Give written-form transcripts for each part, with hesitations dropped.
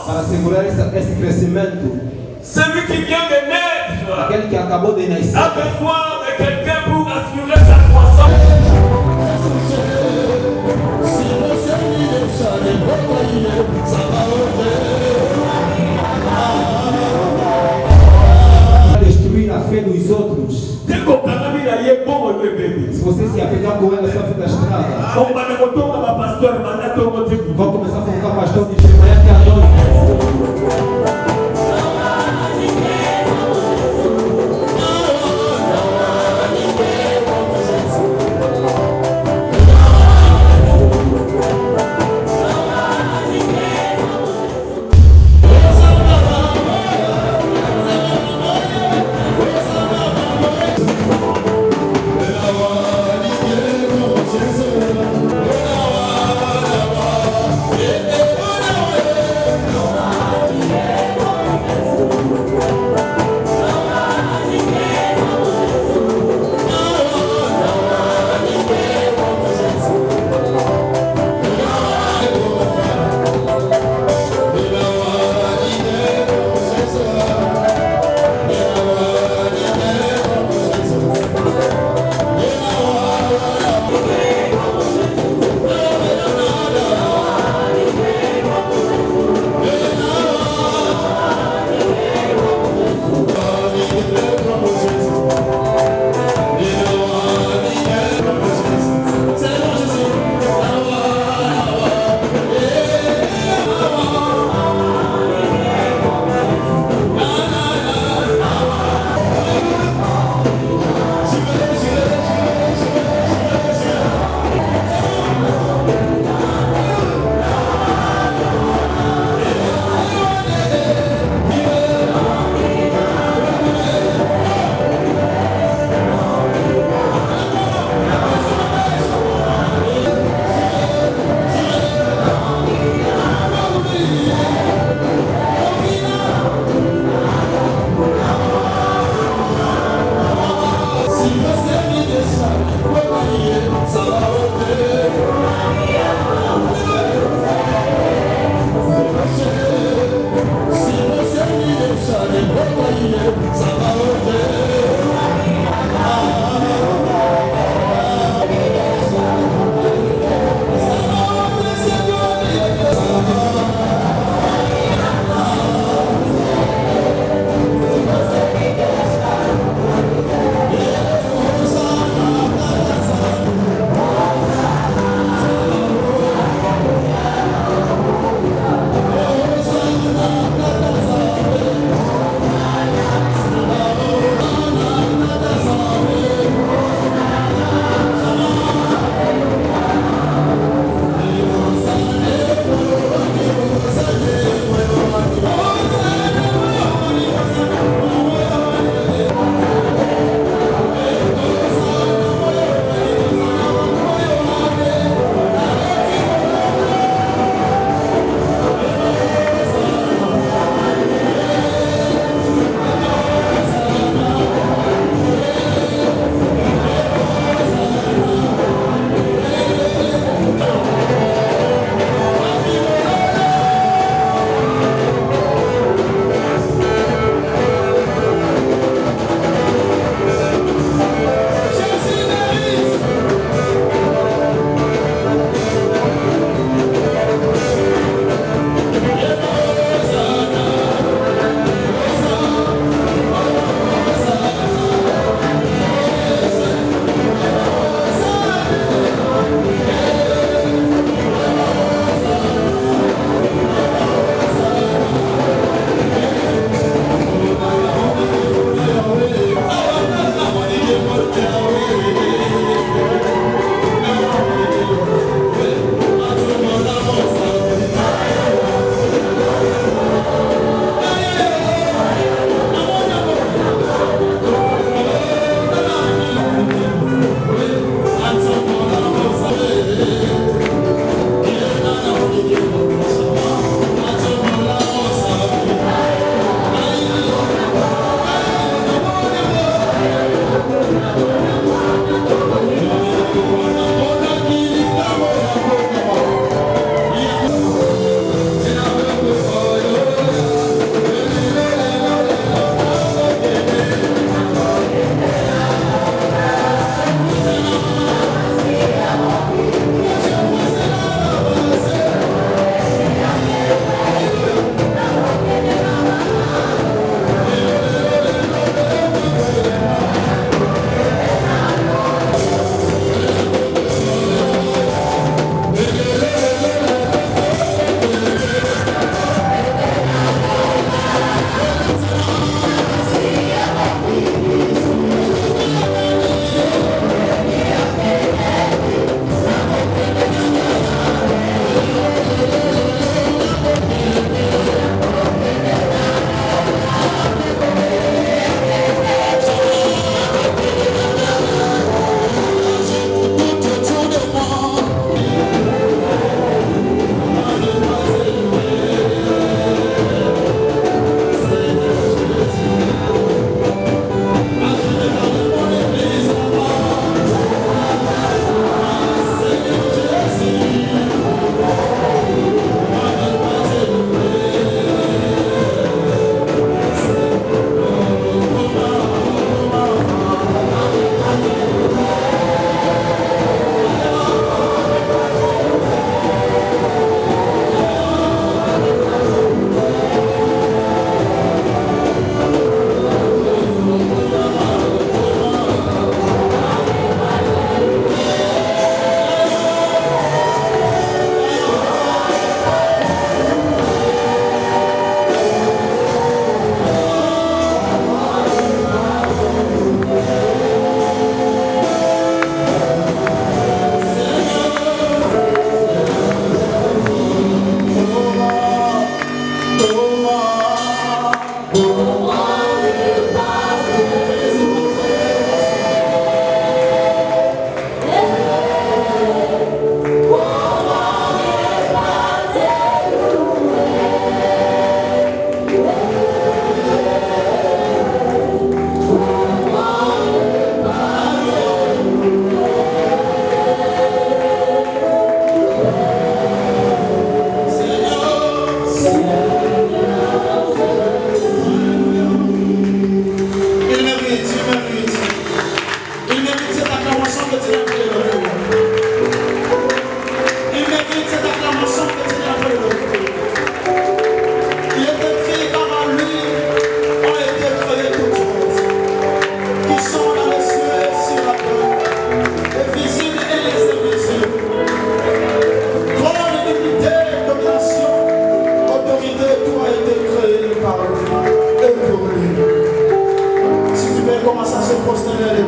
para segurar esse crescimento. Celui qui vient de naître, Aquele que acabou de nascer, a besoin de quelqu'un pour assurer sa croissance. destruir a fé dos outros. Se você se apegar com ela, só fica estrada. Vão começar a focar pastor de Jerusalém que adora.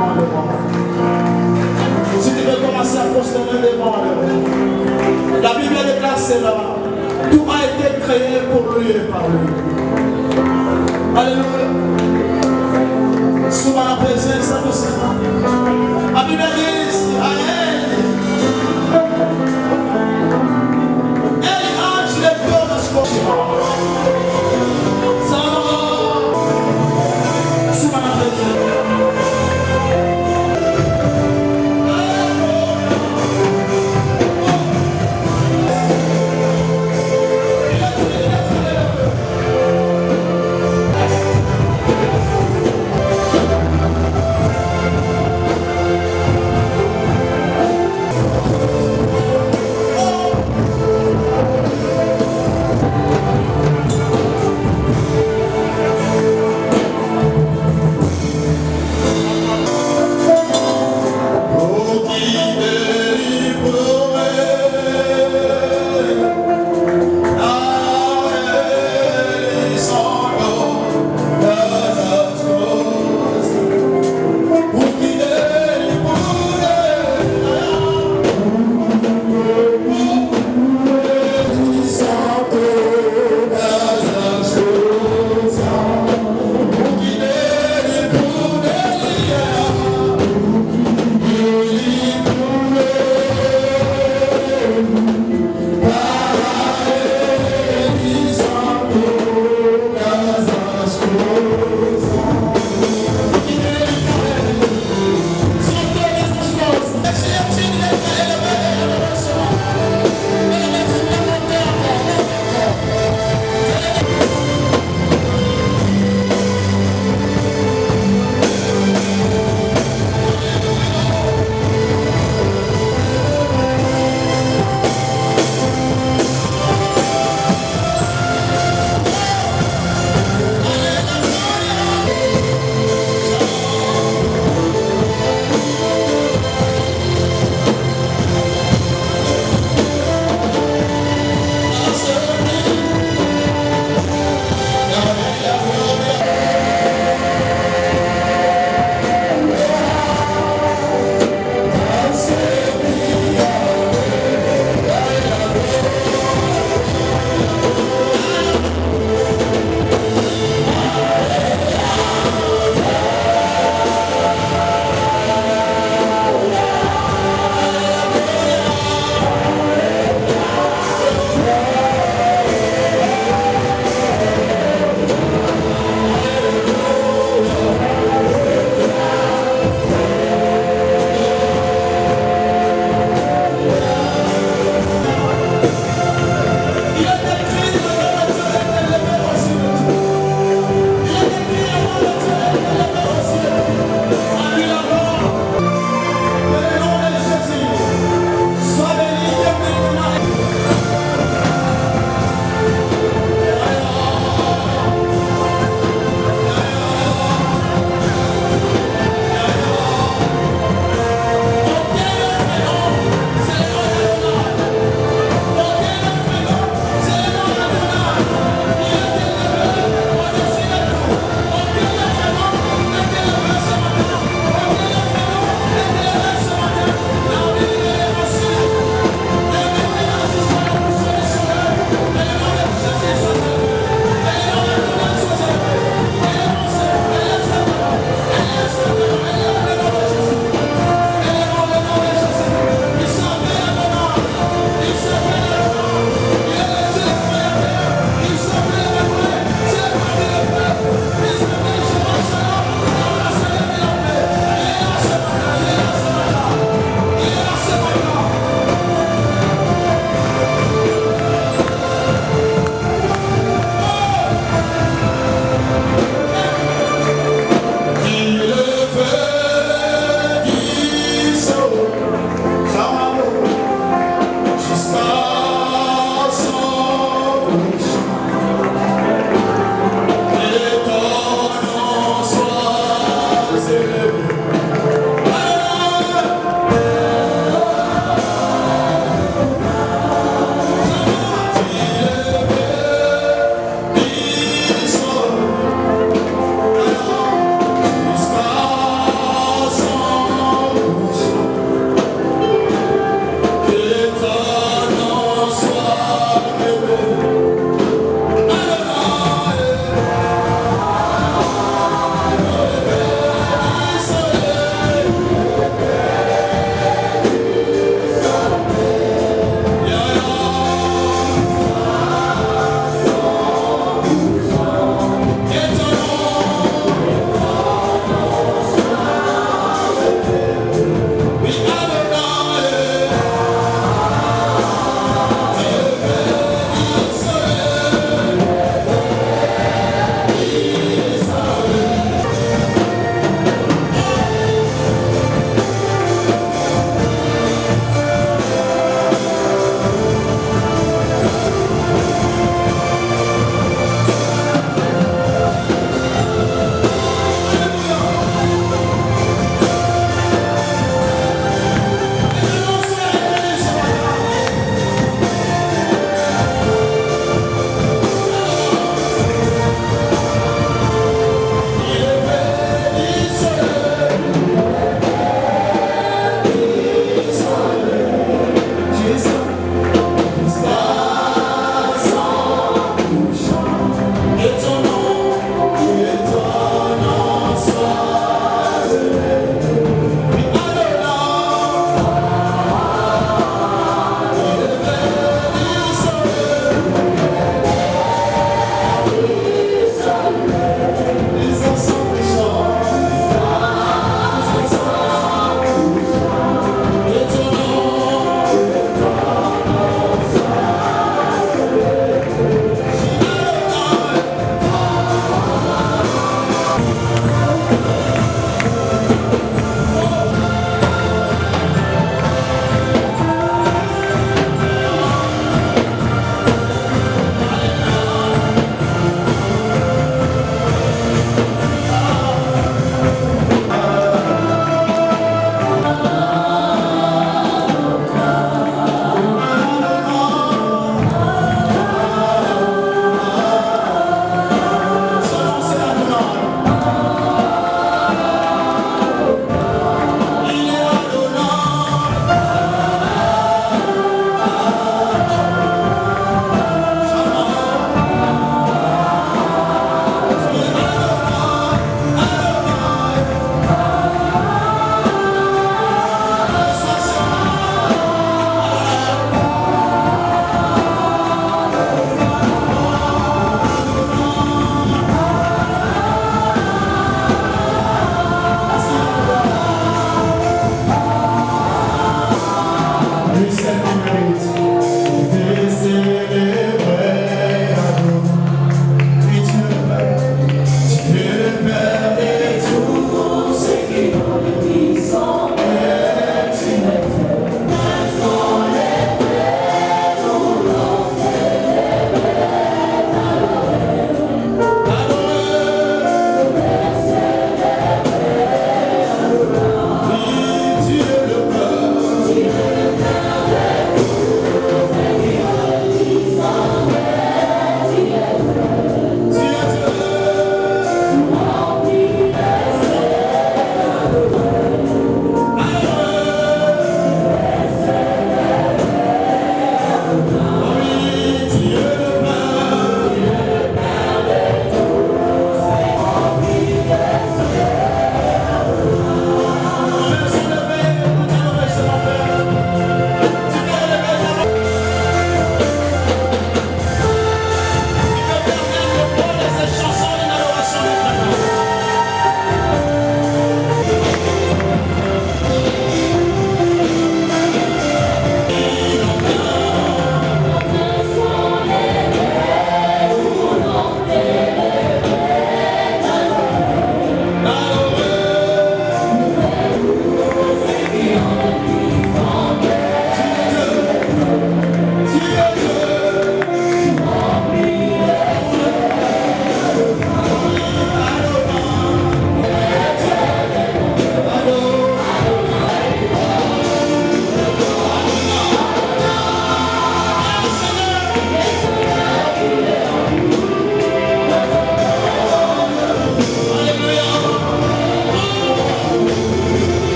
devant le roi. Si tu veux commencer à prosterner devant le, la Bible déclare cela. Tout a été créé pour lui et par lui. Alléluia. Souvent la présence de Seigneur. La Bible dit à elle, elle ange les cœurs de ce corps. Souvent la présence.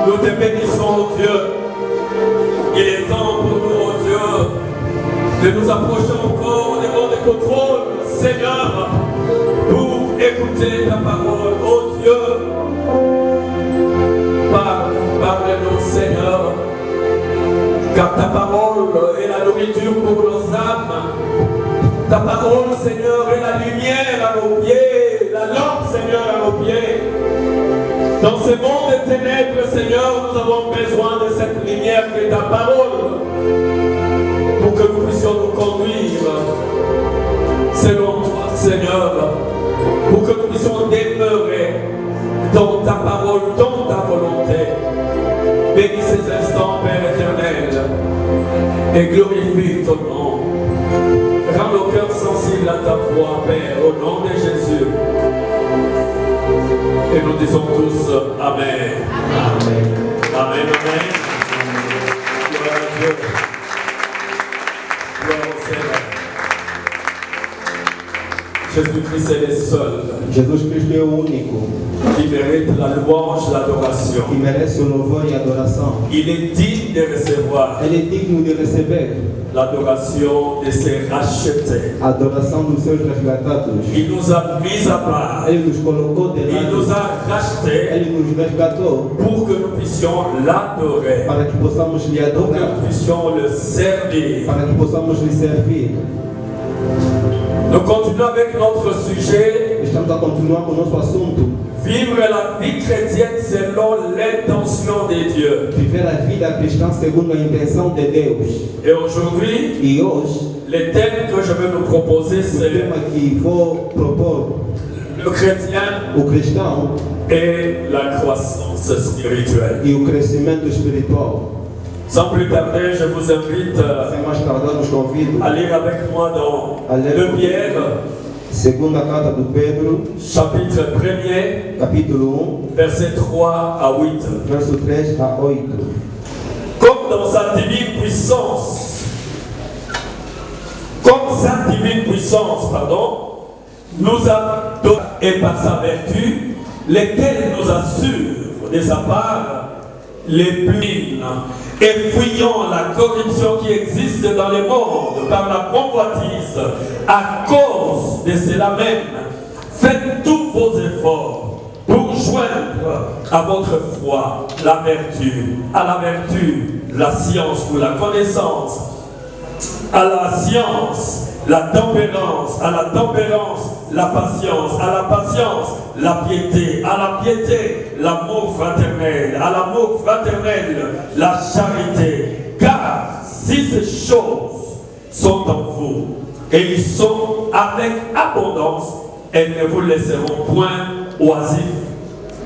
Nous te bénissons, oh Dieu. Il est temps pour nous, oh Dieu, de nous approcher encore devant de ton trône, Seigneur, pour écouter ta parole, oh Dieu. Parle-nous, Seigneur, car ta parole est la nourriture pour nos âmes. Ta parole, Seigneur, est la lumière à nos pieds, la lampe, Seigneur, à nos pieds. Dans ce monde de ténèbres, Seigneur, nous avons besoin de cette lumière que ta parole, pour que nous puissions nous conduire selon toi, Seigneur, pour que nous puissions demeurer dans ta parole, dans ta volonté. Bénis ces instants, Père éternel, et glorifie ton nom. Rends nos cœurs sensibles à ta voix, Père, au nom de Jésus. Et nous disons tous Amen. Amen. Amen, Amen. Gloire à Dieu. Gloire au Seigneur. Jésus-Christ est le seul Jesus Cristo é o único qui mérite la louange, l'adoration. que merece o louvor e a adoração. Il est digne de recevoir Ele é digno de receber l'adoration de ses rachetés. a adoração dos seus resgatados. Il nous a mis à part. Ele nos colocou de Il nous lado. a rachetés Ele nos resgatou pour que nous puissions l'adorer, para que possamos lhe pour que adorar, nous puissions le servir. para que possamos lhe servir. Nous continuons avec notre sujet, Estamos a continuar com o nosso assunto. vivre la vie chrétienne selon l'intention de Dieu. Viver a vida cristã segundo a intenção de Deus. Et aujourd'hui, E hoje, le thème que je vais nous proposer, o c'est tema que vou propor, le chrétien o cristão et la croissance spirituelle. e o crescimento espiritual. Sans plus tarder, je vous invite Sem mais tardar, nos convido à lire avec moi dans Allez. 2 Pierre, segunda carta do Pedro, chapitre 1er, capítulo versets 3 à 8. 1, verso 3 a 8. Comme dans sa divine puissance, nous a donné, et par sa vertu, lesquelles nous assure de sa part les plumes, et fuyant la corruption qui existe dans le monde par la convoitise, à cause de cela même, faites tous vos efforts pour joindre à votre foi la vertu, à la vertu, la science ou la connaissance, à la science, la tempérance, à la tempérance, la patience, à la patience, la piété, à la piété, l'amour fraternel, à l'amour fraternel, la charité. Car si ces choses sont en vous et ils sont avec abondance, elles ne vous laisseront point oisifs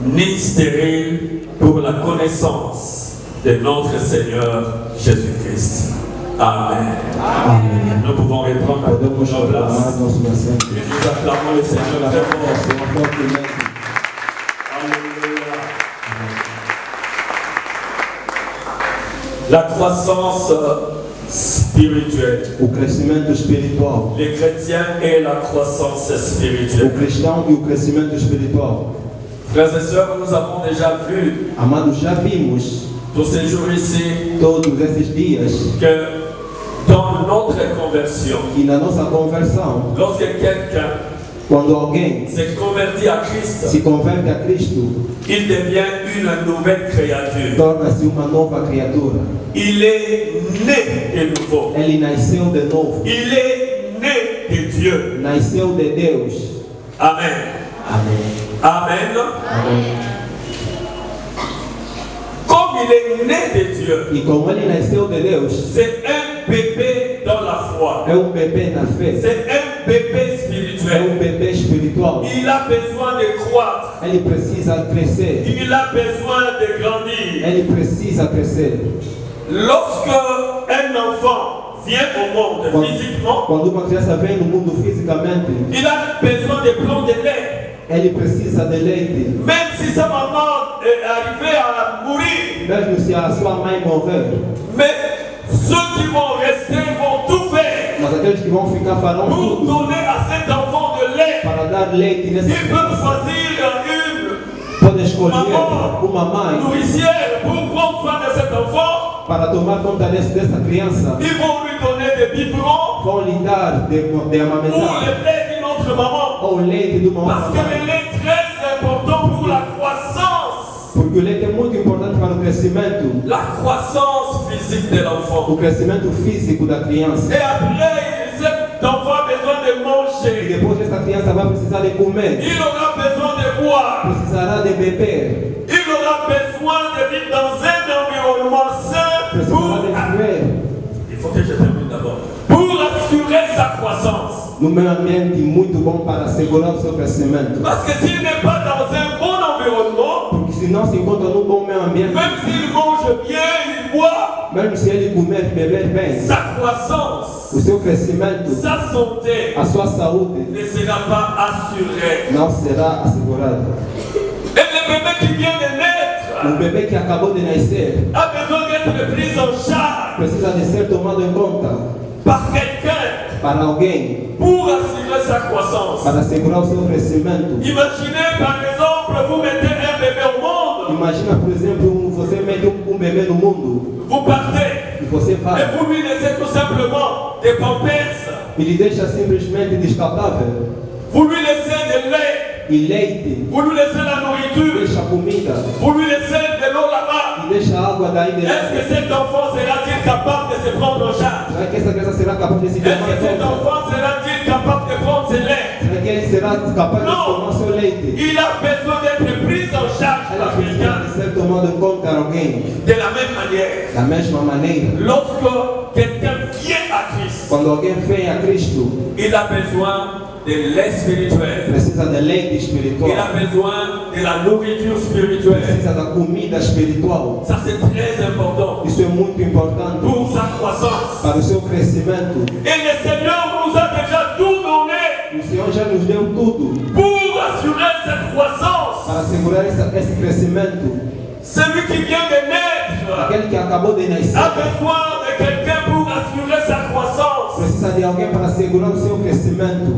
ni stériles pour la connaissance de notre Seigneur Jésus-Christ. Amen. Amen. Nous pouvons reprendre Podemos nos chamar places. nosso assento. Et nous acclamons le Seigneur très fort. Uma forte mente. Alléluia. La croissance spirituelle. O crescimento espiritual. Les chrétiens et la croissance O spirituelle. cristão e o crescimento espiritual. Frères et sœurs, nous avons déjà vu Amados, já vimos tous ces jours ici todos esses dias que dans notre conversion, que na nossa conversão, lorsque quelqu'un quando alguém se convertit à Christ, se converte a Cristo, il devient une nouvelle créature. torna-se uma nova criatura. Il est né de nouveau. Ele nasceu de novo. Il est né de Dieu. Nasceu de Deus. Amen. Amém. Amen. Amém. Comme il est né de Dieu, E como ele nasceu de Deus, c'est un bébé dans la foi. é bebê na fé. C'est un bébé É spirituel. bebê espiritual. Il a besoin de croître. Ele precisa crescer. Il a besoin de grandir. Ele precisa crescer. Lorsque un enfant vient au monde physiquement, Quando uma criança vem no mundo fisicamente, il a besoin de prendre de lait. ele precisa de leite. Même si sa maman est arrivée à mourir, Mesmo se a sua mãe morrer. mais ceux qui vont rester vont tout faire Mas aqueles que vão ficar farão pour tudo donner à cet enfant de lait. para dar leite nessa Ils peuvent criança. choisir une Pode escolher uma mãe nourricière pour prendre soin de cet enfant, para tomar conta dessa criança, ils vont lui donner des biberons vão lhe dar de ou amamentar le lait d'une autre maman. ou leite de uma Parce que outra le mãe. lait est très important pour la croissance. Porque o leite é muito importante para o crescimento, La croissance physique de l'enfant. o crescimento físico da criança. Et après, cet enfant a besoin de E manger. depois essa criança vai precisar de comer, Il aura besoin de boire. precisará de beber, Il aura besoin de vivre dans un environnement sain precisará pour... de comer Il faut que je termine d'abord. Pour assurer sa croissance. no meio ambiente muito bom para assegurar o seu crescimento. Parce que s'il n'est pas dans un bon environnement, Porque se não se encontra num bom meio ambiente, même s'il mange bien, il boit, mesmo se ele comer e beber bem, sa croissance, o seu crescimento, sa santé a sua saúde ne sera pas assurée. não será assegurada. Et le bébé qui vient de O naître bebê que acabou de nascer a besoin d'être pris en charge precisa de ser tomado em conta par quelqu'un para alguém, pour assurer sa croissance. para assegurar o seu crescimento. Imaginez par exemple, vous mettez un bébé au monde, Imagina, por exemplo, você mete um bebê no mundo vous partez e você vai et vous lui laissez tout simplement des pampers, e lhe deixa simplesmente descartável vous lui laissez de lait, e leite, vous lui laissez la nourriture, deixa comida vous lui laissez de l'eau là-bas. e deixa água daí de lá. Est-ce que cet enfant sera-t-il capable de se prendre en charge? Será que essa criança será capaz de se Est-ce tomar que cet conta? enfant sera-t-il capable de prendre ses laits? Será que ele será capaz de tomar seu leite? Il a besoin d'être pris en charge Ela par precisa quelqu'un. de ser tomado em conta por alguém. De la même manière, Da mesma maneira, lorsque quelqu'un vient à Christ, quando alguém vem a Cristo, il a besoin de lait spirituel. precisa de leite Il a espiritual, besoin de la nourriture spirituelle. precisa da comida espiritual. Ça, c'est très important Isso é muito importante pour sa croissance. para o seu crescimento. Et le Seigneur nous a déjà tout donné O Senhor já nos deu tudo pour assurer cette croissance. para assegurar esse crescimento. Celui qui vient de naître Aquele que acabou de a nascer besoin de quelqu'un pour assurer sa croissance. precisa de alguém para assegurar o seu crescimento.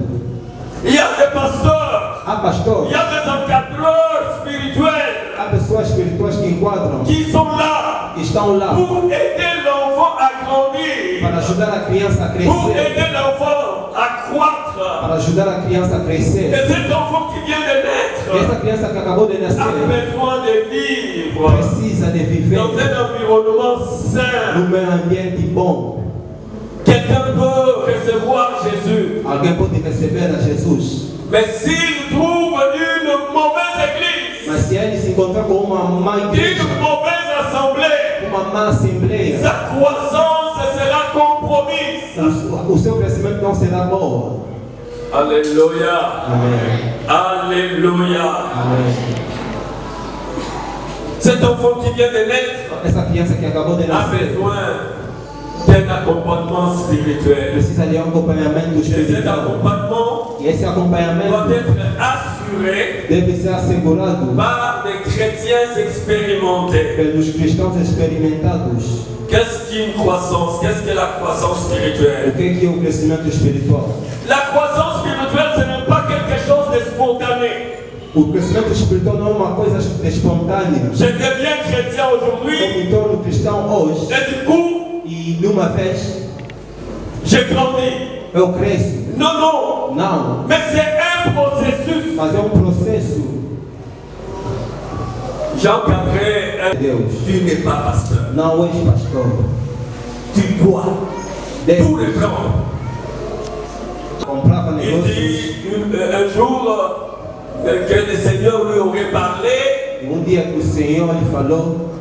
Il y a des pasteurs, Há pastor, il y a des encadreurs spirituels há pessoas espirituais que enquadram, qui sont là que estão lá pour aider l'enfant à grandir, para ajudar a criança a pour crescer, aider l'enfant à croître. para ajudar a criança a crescer. Et cet enfant qui vient de E naître essa criança que acabou de a nascer besoin de vivre precisa de viver dans un environnement sain. num meio ambiente bom. Quelqu'un peut recevoir Jésus, Alguém pode receber a Jesus, mais s'il trouve une mauvaise église, mas se ele se encontrar com uma má igreja, une mauvaise assemblée, uma má assembleia, sa croissance sera compromise. o seu crescimento não será bom. Alléluia. Amém. Alléluia. Amém. Cet enfant qui vient de naître Essa criança que acabou de a nascer besoin d'un accompagnement spirituel. precisa de um acompanhamento Et cet espiritual. accompagnement E esse doit acompanhamento être assuré deve ser assegurado par des chrétiens expérimentés. pelos cristãos experimentados. Qu'est-ce qu'une croissance? Qu'est-ce que la croissance O spirituelle? que é o crescimento espiritual? La croissance spirituelle, ce n'est pas quelque chose de spontané. O crescimento espiritual não é uma coisa espontânea. Je deviens chrétien Eu aujourd'hui me torno cristão hoje et du coup, e de uma vez je grandis. eu cresço. Non, non, Não, mais c'est un processus. mas é um processo J'encadrais un de Deus. Tu n'es pas pasteur. Não és pastor. Tu dois tout Deus reprendre. comprava Il negócios dit un jour que le Seigneur lui aurait parlé e dia que o Senhor lhe falou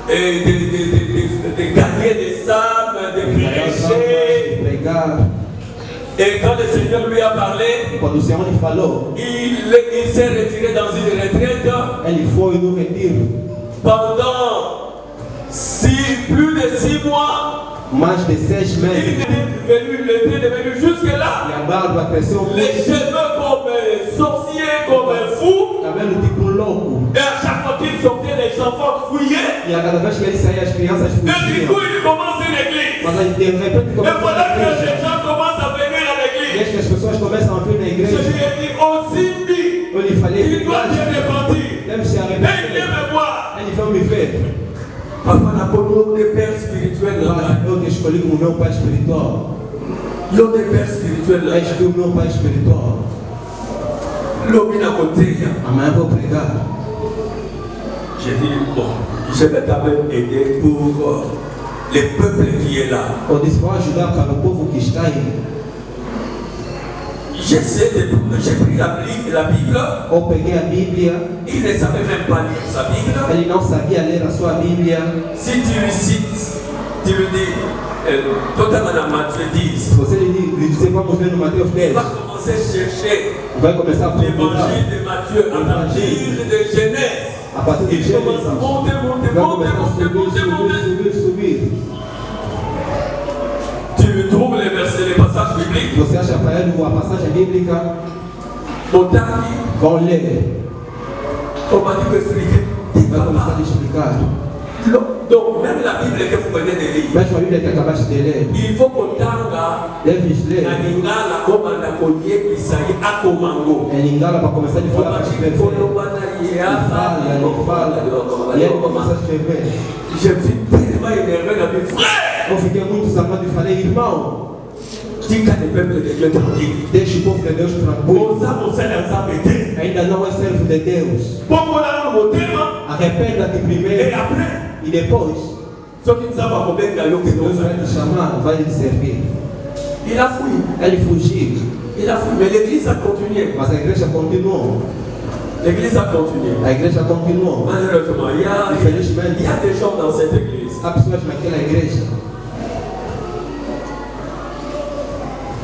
et de gagner des âmes, de de ganhar as almas, prêcher. de pregar. Et quand le Seigneur lui a parlé, E quando o Senhor lhe falou, il s'est retiré dans une retraite ele foi no retiro pendant plus de 6 mois. mais de 6 Il meses était devenu jusque-là. e a barba cresceu Les muito, cheveux comme un sorcier, comme un fou. cabelo tipo louco. Et à chaque fois qu'il sortait, les enfants fuyaient. E a cada vez que ele saía, as crianças Et du fugiam. coup, il commence une église. Mas aí, de repente Et começa voilà a que les igreja. gens commencent à venir à E l'église. acho que as pessoas começam a vir na Je igreja. lui ai dit, aussi dit, Eu lhe falei il que doit te repentir. deve se Et arrepender. il certo. Papa n'a pas des pères spirituels là. Eu que escolhi como meu pai espiritual. Il y a des pères spirituels là. Eu escolhi o meu pai espiritual. L'homme n'a côté. Amanhã vou pregar. J'ai dit, bon, je vais quand même aider pour les peuples qui est là. Eu disse, vou ajudar para o povo que está aí. J'ai pris la Bible. Eu peguei a Bíblia. Il ne savait même pas lire sa Bible. Ele não sabia ler a sua Bíblia. Si tu lui cites, tu lui dis, totalement dans Matthieu 10. Se você lhe disser, vamos ler no Mateus 10. Il va commencer à chercher Vai começar a procurar. l'évangile de Matthieu à partir de Genèse. A partir de Il Gênesis. commence à monter. Subir. Tu trouves les versets, les passages bibliques. Você acha para ele a passagem bíblica? Otaki, Vão ler. comment tu peux expliquer? Vai começar a explicar. Donc, même la Bible que vous venez de lire, Mesmo a Bíblia que acabaste de ler. il faut qu'on tanga Deves ler. na lingala como na konye isaí a komango. Em Lingala para começar a falar para escrever. E ele começa a escrever. Je me suis tellement énervé dans mes frères. Eu fiquei muito zangado e falei, irmão, Diga de peuple de Dieu tranquille. deixe o povo de Deus tranquilo. Osa você não meter. Ainda não é servo de Deus. Pouco lá no tema. Arrependa-te Et primeiro après, e depois só que não sabe como é que galhou que Deus Deus vai te chamar, vai lhe servir. Il a fui. Ele fugiu, Mais l'église a continué. mas a igreja continuou. L'église a continué. A igreja continuou. Malheureusement, il y a des gens dans cette église. Há pessoas naquela igreja.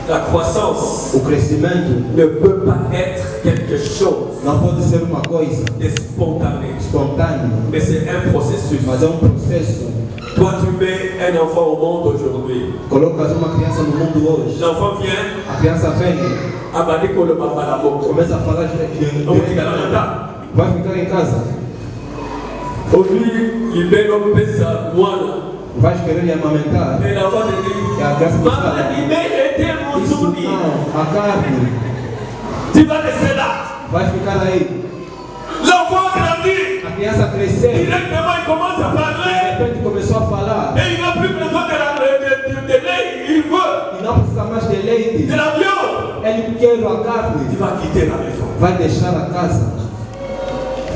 La croissance O crescimento ne peut pas être quelque chose não pode ser uma coisa de spontané. espontânea, Mais c'est un processus. mas é um processo. Toi, tu mets un enfant au monde aujourd'hui. Colocas uma criança no mundo hoje. L'enfant vient, A criança vem, abadiko le papa la boca. começa a falar direito. Vai ficar em casa. Aujourd'hui, il met l'homme pesa, moi. Vais querer lhe amamentar. Et l'enfant te dit, E a criança te maman, fala, il met été mon isso souvenir. não, a carne. Tu vas laisser là. Vai ficar aí. L'enfant grandit. A criança cresceu. Directement, il commence à De parler. repente começou a falar. Et il n'a plus besoin de lait. Il veut E não precisa mais de leite. de la viande. Ele quer a Tu carne. vas quitter la maison. Vai deixar a casa.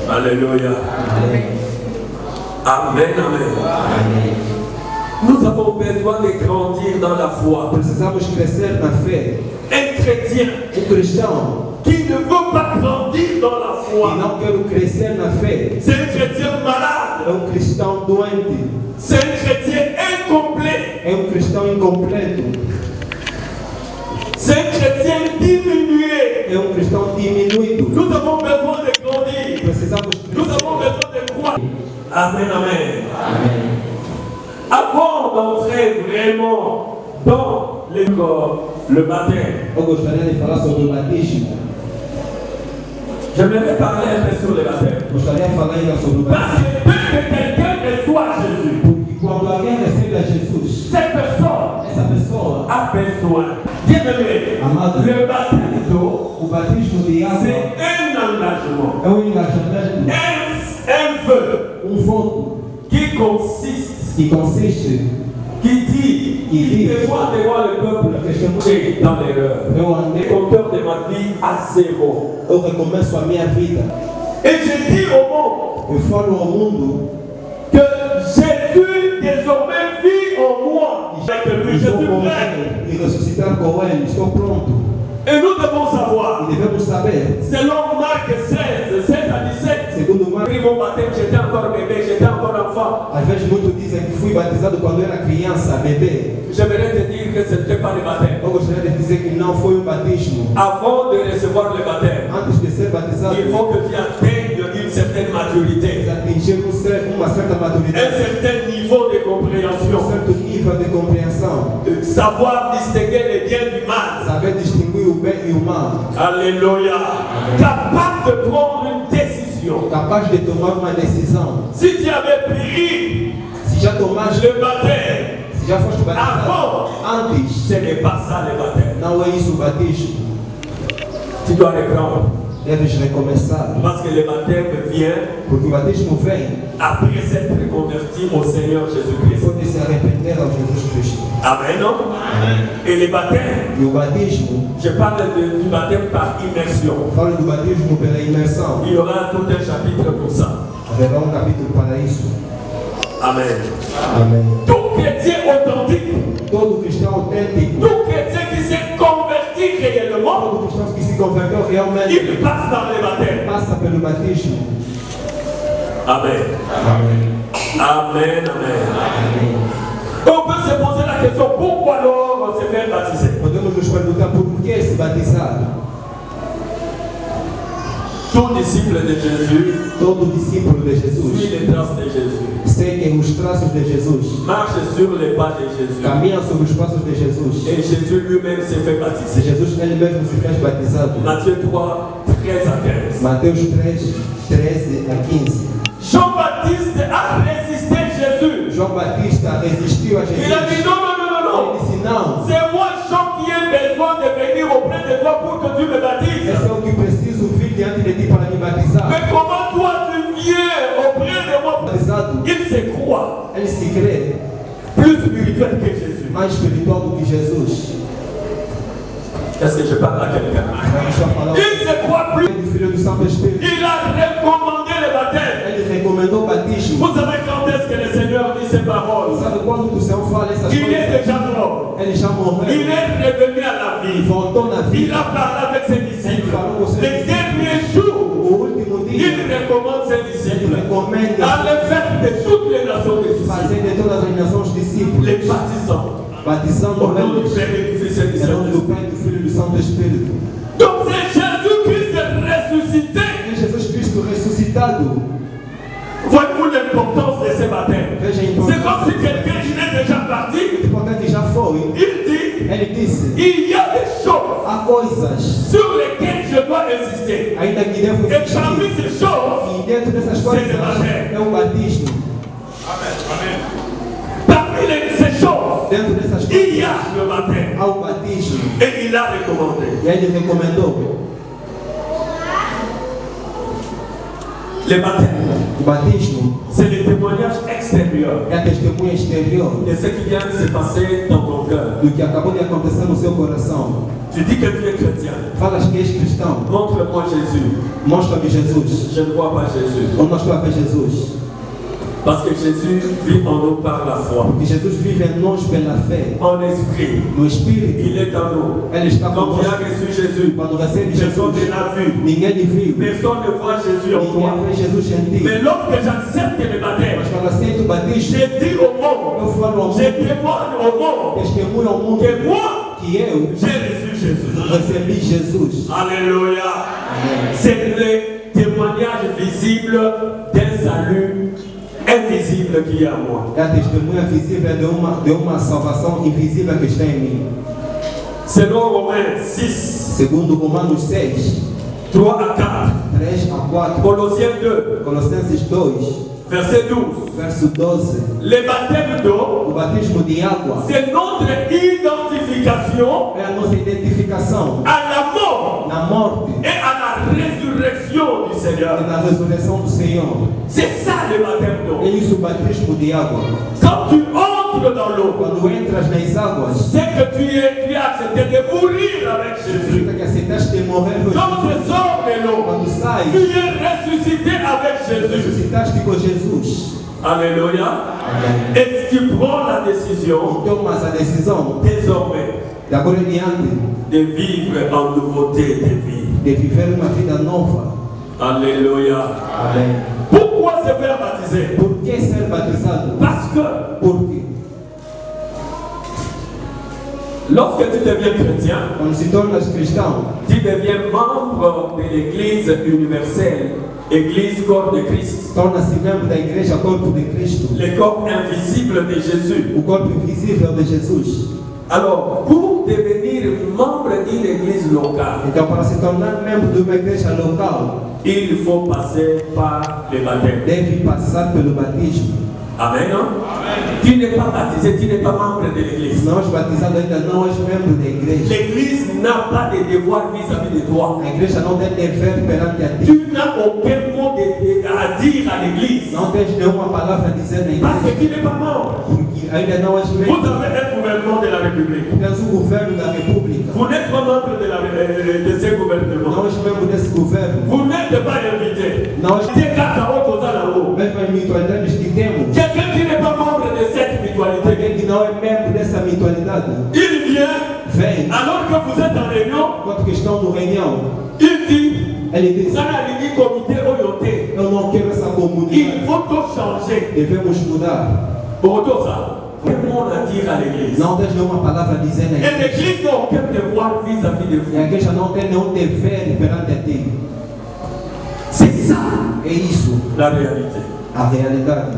Alléluia. Amém. Amen, amen. Amém. Nous avons besoin de grandir dans la foi. Precisamos crescer na fé. Un chrétien Cristão qui ne veut pas grandir dans la que foi, não quer crescer na fé c'est un chrétien malade. é cristão doente. C'est un chrétien incomplet. É cristão incompleto. C'est un chrétien diminué. É cristão diminuído. Nous avons besoin de grandir. Precisamos Nous crescer. avons besoin de croire. Amen, amen. Amém. Avant d'entrer vraiment dans le baptême, Eu gostaria de falar sobre o batismo. j'aimerais parler un peu sur le baptême. Gostaria de falar ainda sobre o Parce batismo. que dès que quelqu'un reçoit Jésus, Porque quando alguém recebe a Jesus, cette personne essa pessoa, a besoin. Bien aimé, Amado. le baptême d'eau, o batismo de água c'est un engagement, é engajamento, un vœu voto qui consiste, que consiste qui dit, il te voit devant le peuple que je marche dans l'erreur. eu andei, Le compteur de ma vie à zéro. eu recomeço a minha vida. Et je dis au monde Eu falo ao mundo que Jésus désormais vit en moi. Avec lui, je que estou suis com prêt. ele e ressuscitar com ele, estou pronto. Et nous devons savoir, E devemos saber, selon Marc 16, 16 à 17, segundo Marcos, après mon baptême, j'étais encore bébé, j'étais encore enfant. às vezes muitos dizem que fui batizado quando era criança, bebê. J'aimerais te dire que ce n'était pas le baptême. Eu gostaria de dizer que não foi um batismo. Avant de recevoir le baptême, Antes de ser batizado, il faut que tu atteignes une certaine maturité, atingir uma certa un maturidade, certain niveau de compréhension, certo nível de compreensão, savoir distinguer le bien du mal. saber distinguir o bem e o mal, Alléluia. Capable de prendre une décision. capaz de tomar uma decisão. Si tu avais pris Se já tomaste, le baptême, se já foste batizado avant, antes, ce n'est pas ça le baptême. não é isso o batismo. Tu dois le prendre. deves recomeçar. Parce que le baptême vient Porque o batismo vem après s'être converti au Seigneur Jésus-Christ. depois de se arrepender ao Jesus Cristo. Amen, non? Et le baptême, E o batismo, je parle du baptême par immersion. fala do batismo pela imersão. Il y aura tout un chapitre pour ça. Haverá capítulo para isso. Amen. Amém. Tout chrétien authentique, Todo cristão autêntico, tout chrétien qui s'est converti réellement, todo cristão que se converteu realmente, il passe par le baptême. passa pelo batismo. Amen. Amém. Amen, amen. On peut se poser la question, pourquoi alors se faire baptiser? Podemos nos perguntar por que se batizar. Tout disciple de Jésus Todo discípulo de suit Jesus les traces de Jésus, segue os traços de Jesus, marche sur les pas de Jésus. caminha sobre os passos de Jesus. Et Jésus lui-même s'est fait Se baptiser. Jesus ele mesmo se fez batizado. Matthieu 3, 13 à 15. Mateus 3, 13 a 15. Jean-Baptiste a résisté Jésus. João Batista resistiu a Jesus. Il a dit non, non, non, non, Ele non. disse não. C'est moi, Jean, qui ai besoin de venir auprès de toi pour que tu me baptises. Esse é o que preciso vir diante de ti para me batizar. Mais comment toi tu viens auprès de moi? Batizado, Il se croit ele se crê plus spirituel que Jésus. mais espiritual do que Jesus. Est-ce que je parle à quelqu'un? Vamos só falar Il se croit plus. do Filho do Santo Espírito. Il a recommandé le baptême. Ele recomendou o batismo. Vous savez quand est-ce que le Seigneur dit ces paroles? Sabe quando o Senhor fala essas Il est coisas? déjà mort. Ele já morreu. Il est revenu à la vie. Voltou na Il vida. a parlé avec ses disciples. Les derniers O jours, último il dia, recommande ses ele disciples recomenda à le faire de toutes les nations des fazer disciples, de todas as nações discípulos, les baptisant batizando au nom du eles Père et du Fils et du em nome do Saint-Esprit. Pai, do Filho e do Santo Espírito. Donc c'est Jésus-Christ ressuscité. E Jesus Cristo ressuscitado. Voyez-vous l'importance de ce baptême? Veja a C'est importância. comme si quelqu'un qui est déjà parti, Importante já foi. il dit, Ele disse: il y a des choses há coisas sur lesquelles je dois insister. ainda que devo Et parmi insistir. ces choses, E dentro dessas coisas é o batismo. parmi ces choses, Dentro dessas il coisas y a le baptême. há o batismo. Et il a recommandé. E ele recomendou Le baptême, o batismo. c'est le témoignage extérieur É a testemunha exterior de ce qui vient de se passer dans ton cœur. do que acabou de acontecer no seu coração. Tu dis que tu es chrétien. Falas que és cristão. Montre-moi Jésus. Mostra-me Jesus. Je ne vois pas Jésus. Ou nós para ver Jesus. Parce que Jésus vit en nous par la foi. Porque Jesus vive em nós pela fé. En esprit. No Espírito. Il est en nous. Ele está Quand tu as conosco. reçu Jésus, Quando recebe personne Jesus, ne l'a vu. ninguém lhe viu. Personne ne voit Jésus en toi. Ninguém vê Jesus em ti. Mais lorsque j'accepte le baptême, Mas quando aceita o batismo, j'ai dit au monde, eu falo ao je mundo, témoigne au monde testemunho ao mundo que moi, que eu j'ai reçu Jésus. recebi Jesus. Alléluia. Amém. C'est le témoignage visible d'un salut invisible qui est à moi. É a testemunha visível de uma salvação invisível que está em mim. Selon Romains 6, Segundo Romanos 6, 3 à 4, 3 a 4, Colossiens 2, Colossenses 2, verset 12. verso 12. Le baptême d'eau, O batismo de água c'est notre identification é a nossa identificação à la mort na morte et à la résurrection du e Seigneur. na ressurreição do Senhor. C'est ça le baptême É d'eau. isso o batismo de água. Quand tu entres dans l'eau, Quando entras nas águas, c'est que tu as accepté de mourir avec Jésus. significa que aceitaste de morrer com Quand Jesus. tu sors de l'eau, Quando sais, tu es ressuscité avec Jésus. ressuscitaste com Jesus. Alléluia. Amém. Et tu prends la décision Tomas a decisão, désormais de agora em diante, de vivre en nouveauté de vie. de viver uma vida nova. Alléluia. Amém. Pourquoi se faire baptiser? Por que ser batizado? Parce que Porque lorsque tu deviens chrétien, quando se tornas cristão, tu deviens membre de l'Église universelle, Église corps de Christ, torna-se membro da igreja corpo de Cristo, le corps invisible de Jésus. o corpo invisível de Jesus. Alors, pour devenir membre d'une église locale, Então, para se tornar membro de uma igreja local, il faut passer par le baptême. deve passar pelo batismo. Amen, non? Tu n'es pas baptisé, tu n'es pas membre de l'église. Não és batizado ainda, não és membro da igreja. L'église n'a pas de devoir vis-à-vis de toi. A igreja não tem dever perante a ti. Tu n'as aucun mot à dire à l'église. Não tens nenhuma palavra a dizer na Parce igreja. que tu n'es pas membre. Porque ainda não és Vous membro. avez un gouvernement de la République. Tens o governo da república. Vous n'êtes pas membre de ce gouvernement. Não és membro desse governo. Vous n'êtes pas invité. Não és Quelqu'un mesmo as mitualidades que temos. qui n'est pas membre de cette mutualité, Alguém que não é membro dessa mitualidade. il vient, Vem. alors que vous êtes en réunion, Enquanto que estão no reunião, il dit, ele diz: ça n'a rien dit comité orienté. eu não quero essa comunidade. Il faut tout changer. Devemos mudar. Pour tout ça, quel monde à dire à l'église? Não tens nenhuma palavra a dizer na Et igreja. l'église n'a aucun devoir vis-à-vis de E a vous. igreja não tem nenhum dever perante a ti. C'est ça É isso, la réalité. a realidade.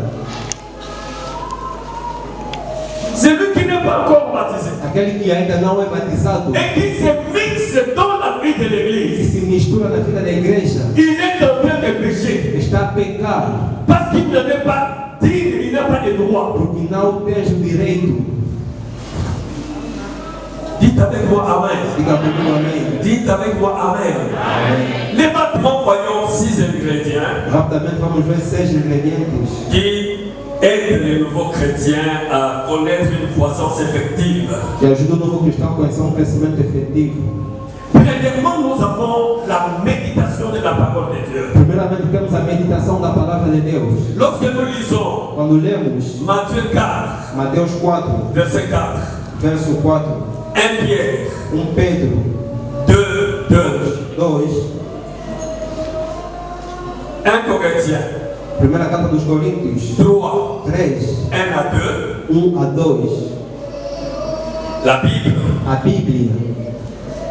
Celui qui n'est pas encore baptisé Aquele que ainda não é batizado et qui se mixe dans la vie de e l'église, se mistura na vida da igreja, il est en train de pécher está a pecar, parce qu'il n'avait pas dit, il n'a pas de droit. porque não tens o direito. Dites avec moi Amen. Diga comigo amém. Dites avec moi Amen. Amém. Les bâtiments, voyons 6 ingrédients Rapidamente vamos ver 6 ingredientes qui aident les nouveaux chrétiens à connaître une croissance effective. que ajudam o novo cristão a conhecer crescimento efetivo. Premièrement, nous avons la méditation de la parole de Dieu. Primeiramente temos a meditação da palavra de Deus. Lorsque nous lisons Quando lemos Matthieu 4, Mateus 4, verset 4, verso 4, 1 Pierre 1 Pedro 2, 2, 1 Corinthiens primeira carta dos Coríntios 3, 3, 1 à 2, 1 a 2, la Bible a Bíblia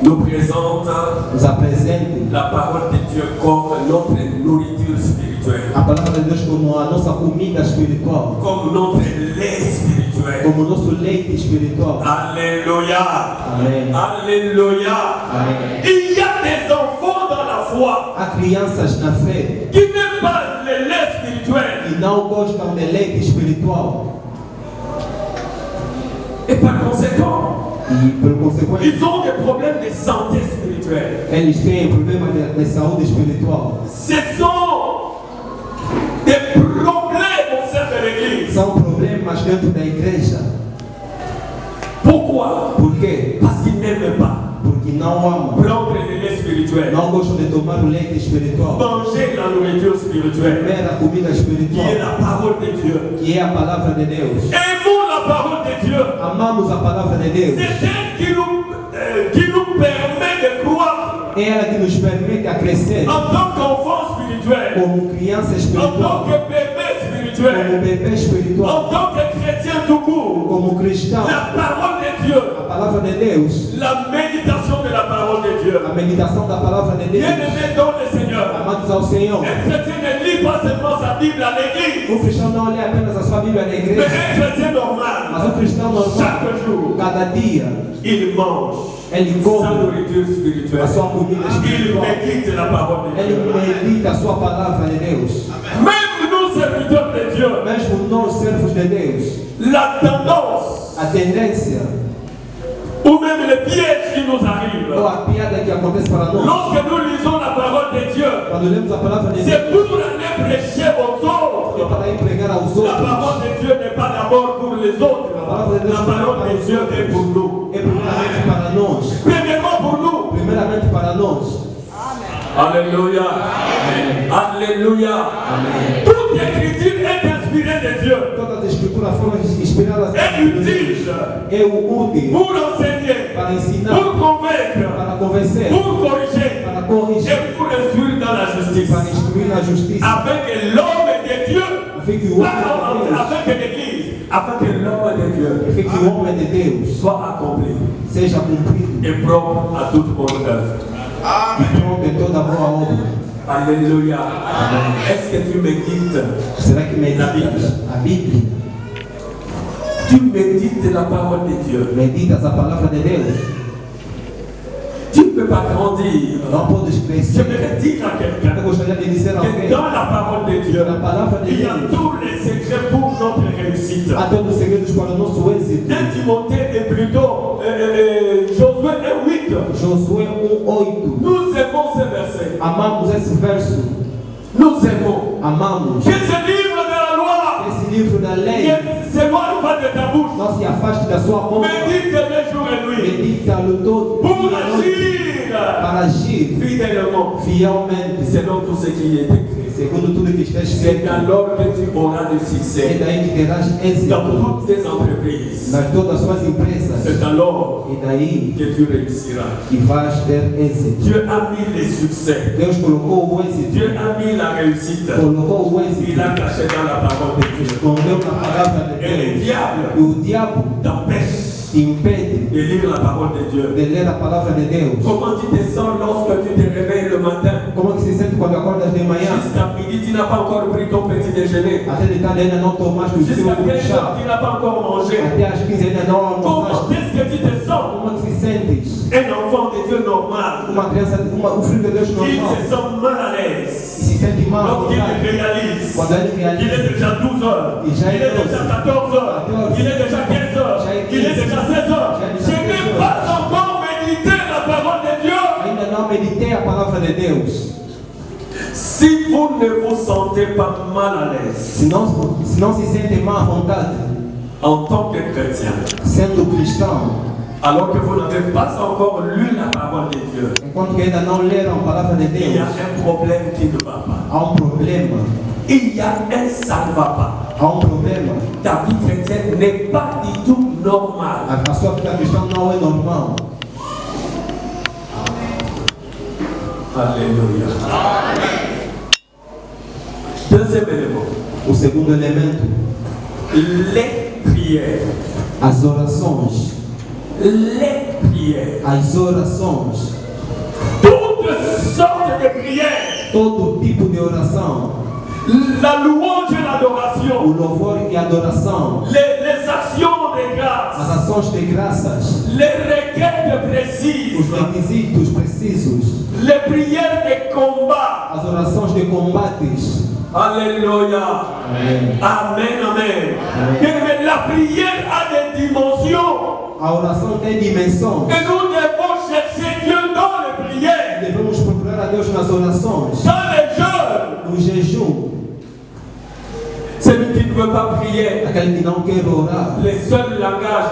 nous présente nos apresenta la parole de Dieu comme notre nourriture spirituelle, a palavra de Deus como a nossa comida espiritual, comme notre lait spirituel. como o nosso leite espiritual. Alléluia. Amém. Alléluia. Amém. Il y a des enfants dans la foi Há crianças na fé qui n'aiment pas le lait spirituel. que não gostam de leite espiritual Et par conséquent, e, por consequência, ils ont des problèmes de santé spirituelle. eles têm problema de saúde espiritual. Ce sont des problèmes au sein de l'église. São problemas dentro da igreja. Pourquoi? Por quê? Parce qu'ils n'aiment pas Porque não amam, prendre le lait spirituel, não gostam de tomar o leite espiritual, manger la nourriture spirituelle, comer a comida qui est espiritual, la parole de Dieu. que é a palavra de Deus. Aimons la parole de Dieu. Amamos a palavra de Deus. C'est elle qui nous permet de croire É ela que nos permite a crescer en tant qu'enfant spirituel, como criança en tant espiritual, que bébé spirituel, como bebê espiritual, en tant que chrétien tout court. como cristão. La parole de Dieu, A palavra de Deus, la méditation de la parole de Dieu. a meditação da palavra de Deus. Bien-aimé dans le Seigneur, Amados ao Senhor, un chrétien ne lit pas seulement sa Bible à l'église, o cristão não lê apenas a sua Bíblia na mais igreja, un chrétien mas normal, o cristão normal, chaque jour, cada dia, il mange ele sa come nourriture spirituelle. a sua comida Il espiritual, médite la parole de ele Dieu. medita a sua palavra de Deus. Même nous, serviteurs de Dieu, Mesmo nós, servos de Deus, la tendance a tendência ou même les pièges qui nous arrivent, ou a piada que acontece para nós, lorsque nous lisons la parole de Dieu, quando lemos a palavra de Deus, c'est pour aller prêcher aux é autres. para ir pregar aos La outros. parole de Dieu n'est pas d'abord pour les autres. La parole de Dieu est pour nous. É primeiramente para nós. Premièrement pour nous. Primeiramente para nós. Alléluia. Alléluia. Amém. Toute écriture est inspirée de Dieu. Todas as escrituras foram inspiradas É útil é o útil pour enseigner, para ensinar, pour convaincre, para convencer, pour corriger para corrigir, et pour instruire dans la justice. para instruir na justiça, Afin que l'homme de Dieu, afin que o homem de Deus, afin que l'Église, afin que l'homme de Dieu afin que o homem de Deus soit accompli seja cumprido et propre à toute bonne œuvre. e pronto em toda boa obra. Alléluia. Est-ce que tu médites? Será que meditas a Bíblia? Tu médites la parole de Dieu. Meditas a palavra de Deus? Tu ne peux pas grandir. Não podes Je crescer. voudrais dire à quelqu'un Eu gostaria de dizer a que alguém dans la parole de Dieu, na palavra de il y a Deus tous les secrets pour notre Até nos segredos para o nosso êxito. 1 Timothée est plutôt Josué 1:8. Josué 1:8. Nous aimons ce verset. Amamos esse verso. Nous aimons. Amamos. Que ce livre de la loi, Esse livro da lei que s'éloigne pas de ta bouche. não se afaste da sua boca. Médite jour et nuit. Medita-lo todo Pour dia e noite, agir para agir fidèlement. fielmente, Selon tout ce qui est écrit. segundo tudo que está C'est escrito. alors que tu auras du É succès daí que terás êxito dans toutes tes entreprises. nas todas as suas empresas. C'est alors E daí que tu réussiras. que vais ter êxito. Dieu a mis les succès. Deus colocou o êxito, Dieu a mis la réussite. colocou o Il êxito, a caché dans la parole de Dieu. escondeu na palavra de Et le Deus. diable E o diabo t'empêche te impede de lire la parole de Dieu. de ler a palavra de Deus. Comment tu te sens lorsque tu te réveilles le matin? Como que se sente quando acordas de manhã? Jusqu'à midi, tu n'as pas encore pris ton petit déjeuner. Até de tarde ainda não tomaste o seu Jusqu'à 15 chá. heures, tu n'as pas encore mangé. Até às 15 ainda não Comment almoçaste. est-ce que tu te sens? Como que se sentes? Un enfant de Dieu normal, Uma criança, um filho de Deus il normal, se sent mal à e l'aise. se sente mal, Lorsqu'il vontade. réalise Quando ele qu'il realiza est déjà 12 heures, Il il já est é déjà 14 heures, 14, il est déjà 15 heures, já é il est 15, déjà 16 heures. já é Je 16 n'ai heures. pas encore médité la parole de Dieu. ainda não meditei a palavra de Deus. Si vous ne vous sentez pas mal à l'aise Se não se sente mal à vontade, en tant que chrétien, sendo cristão, alors que vous n'avez pas encore lu la parole de Dieu, enquanto que ainda não leram a palavra de il y a Deus, un problème qui ne va pas. há problema. Il y a un ça ne va pas. Há problema. Ta vie chrétienne n'est pas du tout normale. A sua vida cristã não é normal. Alléluia. Deuxième élément, O segundo elemento, les prières. as orações. Les prières. As orações. Toutes sortes de prières. Todo tipo de oração. La louange et O l'adoration. louvor e a adoração. Les actions de As grâce. ações de graças. Les requêtes Os précises. requisitos precisos. Les prières de combat. As orações de combates. Alléluia. Amém. Amen, amen. Mais la prière a des dimensions. A oração tem dimensões. Et nous devons chercher Dieu dans les prières, Devemos procurar a Deus nas orações. dans les jeûnes. No jejum. Celui qui ne veut pas prier, Aquele que não quer orar. le seul langage,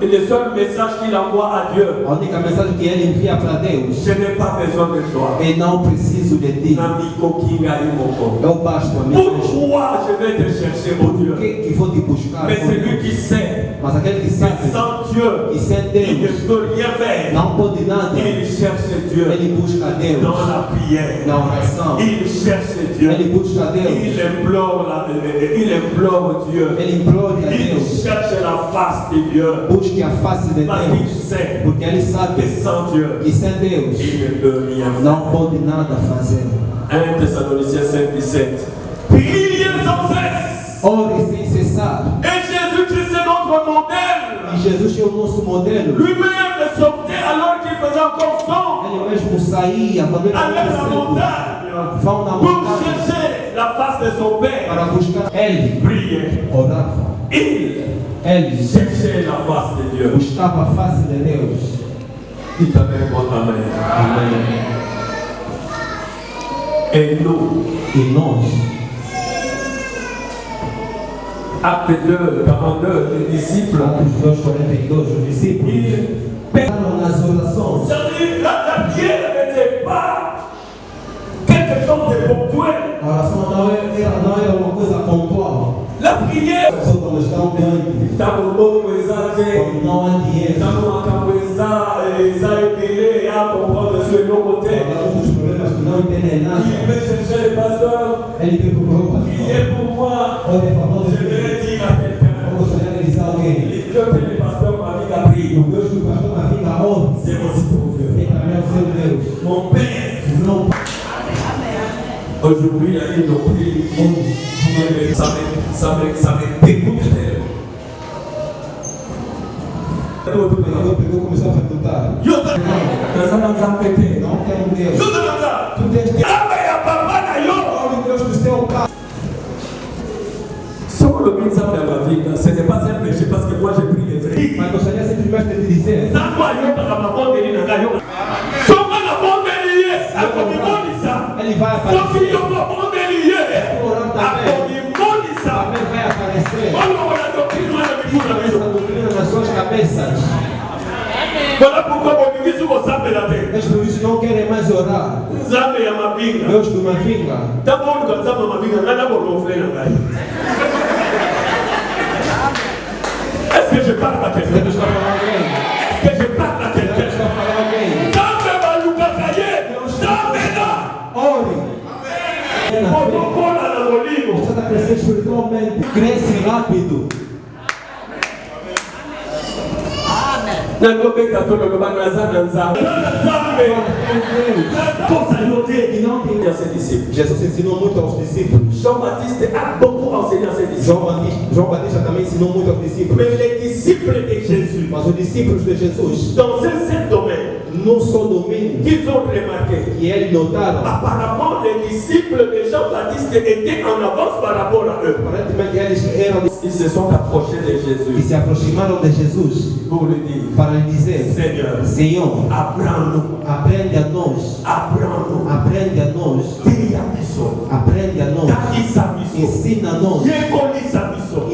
le seul message qu'il envoie à Dieu, A única mensagem que ele envia para Deus je n'ai pas besoin de toi. é não preciso de ti. Namiko Kinga Imoko. Eu basto a mim mesmo. Pourquoi je vais te chercher, mon Por Dieu? que vou te buscar? Mais celui qui sait, Mas aquele que que sabe, sans Dieu, que sem il ne Deus peut rien faire. não pode nada, Il cherche Dieu ele busca Deus. dans la prière. Na oração, Il cherche Dieu. ele busca Deus. Il implore Dieu. Ele implora a Il Deus. cherche la face de Dieu. Busque a face de Parce qu'il Deus. sait Porque ele sabe que sans Dieu, que sem Deus il ne peut rien faire. não pode nada fazer. 1 Thessaloniciens 5:17. Priez sans cesse. Ore sem cessar. Et Jésus-Christ est notre modèle. E Jesus é o nosso modelo. Lui-même sortait alors qu'il faisait encore sombre. Ele mesmo saía quando ele Allait à la estava montagne vão na pour montanha chercher la face de son Père. para buscar. Ele Prier. orava. Il Ele cherchait la face de Dieu. buscava a face de Deus. Dites avec moi Amen. Amém. Et nous, E nós, Acte 2, 42, les disciples, Atos 2:42, os discípulos ils pegaram nas orações. c'est-à-dire la prière n'était pas quelque chose de ponctuel. A oração não era uma coisa pontual. La prière, Só quando estão diante, estamos loucos, exagérés. quando não há dinheiro. Estamos acabando exagérés à comprendre sur nos côtés. Falando dos problemas que não entendem Il nada. veut chercher le pasteur, Ele procurou o pastor. priez pour moi. Ore a favor Je de Deus. vais dire à quelqu'un, Eu gostaria de dizer a alguém. le Dieu que le pasteur m'a dit à prier, O Deus que o pastor na vida honra. c'est aussi pour Dieu. E também é o seu Deus. Mon Père, Não aujourd'hui, il y a une prière. Ça me dégoûte tellement. o pregador pegou e começou a perguntar. Nós vamos apetir. Não tem um Deus. Nós vamos a. Tu tens que Ah, mas a papai na yo. o Deus do seu pai. Sur le ministère de ma vie, ce n'est pas un péché parce que moi j'ai pris les vrais. Mas gostaria simplesmente de te dizer, ele vai aparecer. Também vai aparecer. Essa doutrina nas suas cabeças. Voilà pourquoi mon église vous savez la tête. Mas por isso não querem mais orar. Zame ya mavinga. Deus de uma vinga. D'abord quand ça mavinga, nada pour l'offrir la gagne. Est-ce que je parle à quelqu'un? Deus está falando alguém. Est-ce que je parle à Deus quelqu'un? está falando alguém. Zame maluka kaye. Zame na. Ore. Otokola na molino. Você está crescendo espiritualmente. Cresce rápido. Nalobé katolo le banaza nanza. E não tem a seus discípulos. Jesus ensinou muito aos discípulos. Jean-Baptiste a beaucoup enseigné à ses disciples. João Batista também ensinou muito aos discípulos. Mais les disciples de Jésus, Mas os discípulos de Jesus, dans un seul domaine, num só domínio, qu'ils ont remarqué, que eles notaram, apparemment les disciples de Jean-Baptiste étaient en avance par rapport à eux. aparentemente eles eram Ils se sont approchés de que Jésus se aproximaram de Jesus pour lui dire, para lhe dizer: Seigneur, Senhor, apprends-nous, aprende a nós, apprends-nous, aprende a nós, aprende a nós, ensina a nós,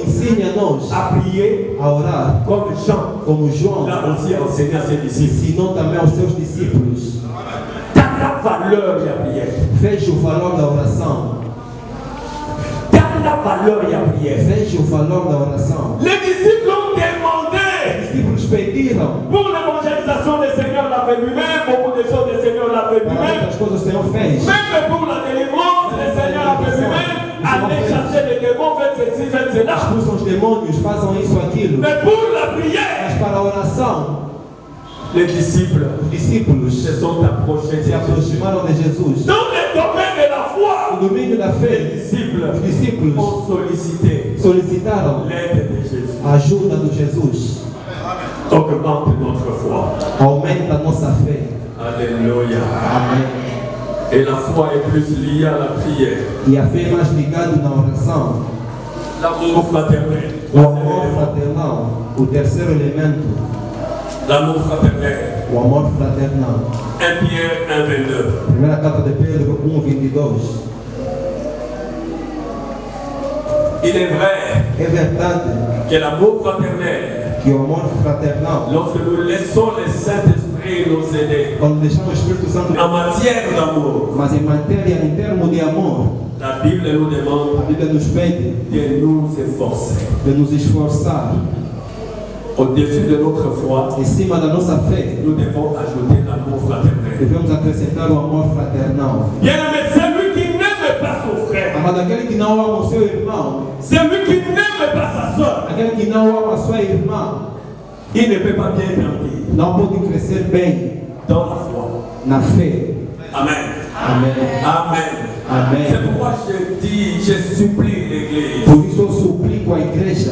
ensine a nós à prier a orar comme Jean como João l'a aussi enseigné à ses disciples. ensinou também aos seus discípulos. Dans la valeur de la prière, Veja o valor da oração, dans la valeur de la prière, veja o valor da oração. les disciples ont demandé Os discípulos pediram pour l'évangélisation, le Seigneur l'a fait lui-même, beaucoup de choses le Seigneur l'a fait para lui-même, muitas coisas o Senhor fez. même pour la délivrance, le Seigneur l'a fait lui-même, aller chercher les démons, faites ceci, faites cela. Expulsam os demônios, façam isso, aquilo. Mais pour la prière, Mas para a oração, les disciples os discípulos se sont approchés de se Jésus. aproximaram de Jesus. Dans le domaine de la foi, No domínio da les fé, disciples os discípulos ont sollicité solicitaram l'aide de Jésus. a ajuda de Jesus. Augmente notre foi. Aumenta a nossa fé. Alléluia. Amém. Et la foi est plus liée à la prière. E a fé é mais ligada na oração. L'amour fraternel. O amor fraternal, o terceiro elemento, L'amour fraternel. o amor fraternal. 1 Pierre 1,22. Primeira carta de Pedro 1:22. Il est vrai É verdade que l'amour fraternel, que o amor fraternal, lorsque nous laissons le Saint-Esprit nous aider quando deixamos o Espírito Santo, en matière d'amour, mas em matéria, em termos de amor, la Bible nous a demande Bíblia nos pede de nous efforcer. de nos esforçar. Au-dessus de notre foi, Em cima da nossa fé, nous devons ajouter l'amour fraternel. devemos acrescentar o amor fraternal. Bien-aimé, celui qui n'aime pas son frère, Amado, aquele que não ama o seu irmão, celui qui n'aime pas sa soeur, aquele que não ama a sua irmã, il ne peut pas bien grandir não pode crescer bem dans la foi. na fé. Amen. Amém. Amen. Amen. C'est pourquoi je dis, je supplie l'Église. Por isso eu suplico a igreja,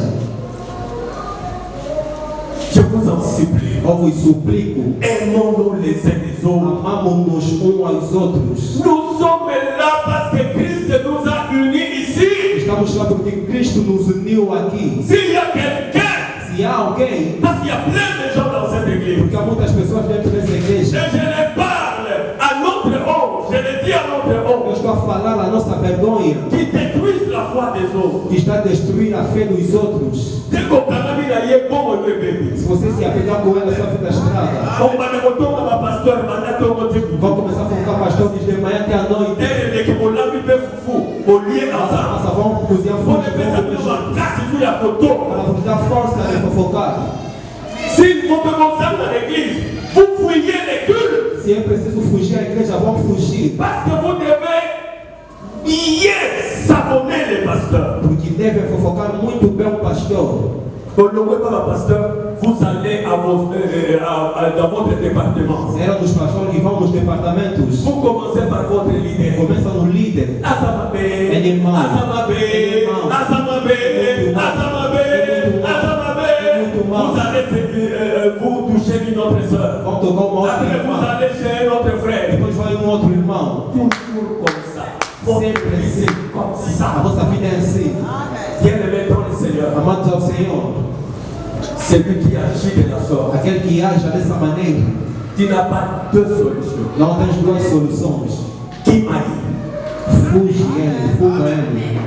Je vous en supplie. eu vos suplico, Aimons-nous les uns les autres. amamos-nos uns aos outros. Nous sommes là parce que Christ nous a unis ici. Estamos lá porque Cristo nos uniu aqui. S'il y a quelqu'un, Se há alguém, parce qu'il y a plein de gens dans cette église, porque há muitas pessoas dentro dessa et igreja, je les parle à notre honte, je les dis à notre eu honte, estou a falar a nossa vergonha, qui détruisent la foi des autres. que está a destruir a fé dos outros. Dès qu'on canalise la yé, bon, le bébé. Se você se apegar com ela, sua vida estraga. On va me retourner ma pasteur, mandato au motif. Vão começar a focar pastor desde manhã até a noite. Et les qui m'ont l'ami fait foufou, au lieu à ça. Nossa, vão cozinhar On forte ne fait ça que ma casse sur la photo. para vos dar força de fofocar. S'il faut que l'on s'aime dans l'église, vous fouillez les cultes. Se é preciso fugir, a igreja vão fugir. Parce que vous devez bien savonner les pasteurs. Porque devem fofocar muito bem o pastor. Au lieu pas le pasteur, vous allez dans votre département. Era dos pastores e vão nos departamentos. Vous commencez par votre leader. Começa no líder. Azamabe, Animal. Azamabe, Animal. Azamabe, Muito mal. Azamabe, Muito mal. Azamabe. Muito mal. Vous allez vous toucher une autre soeur. Vão tocar uma outra Après, vous irmã. allez chez notre frère. Depois vai um outro irmão. Toujours comme ça. Votre vie, c'est comme A ça. vossa vida é assim. Bien-aimé, amados ao Senhor, celui qui agit de la sorte, aquele que age dessa maneira, tu n'as pas deux solutions. não tens duas soluções. Qui m'a Fuge ele, fuga ele.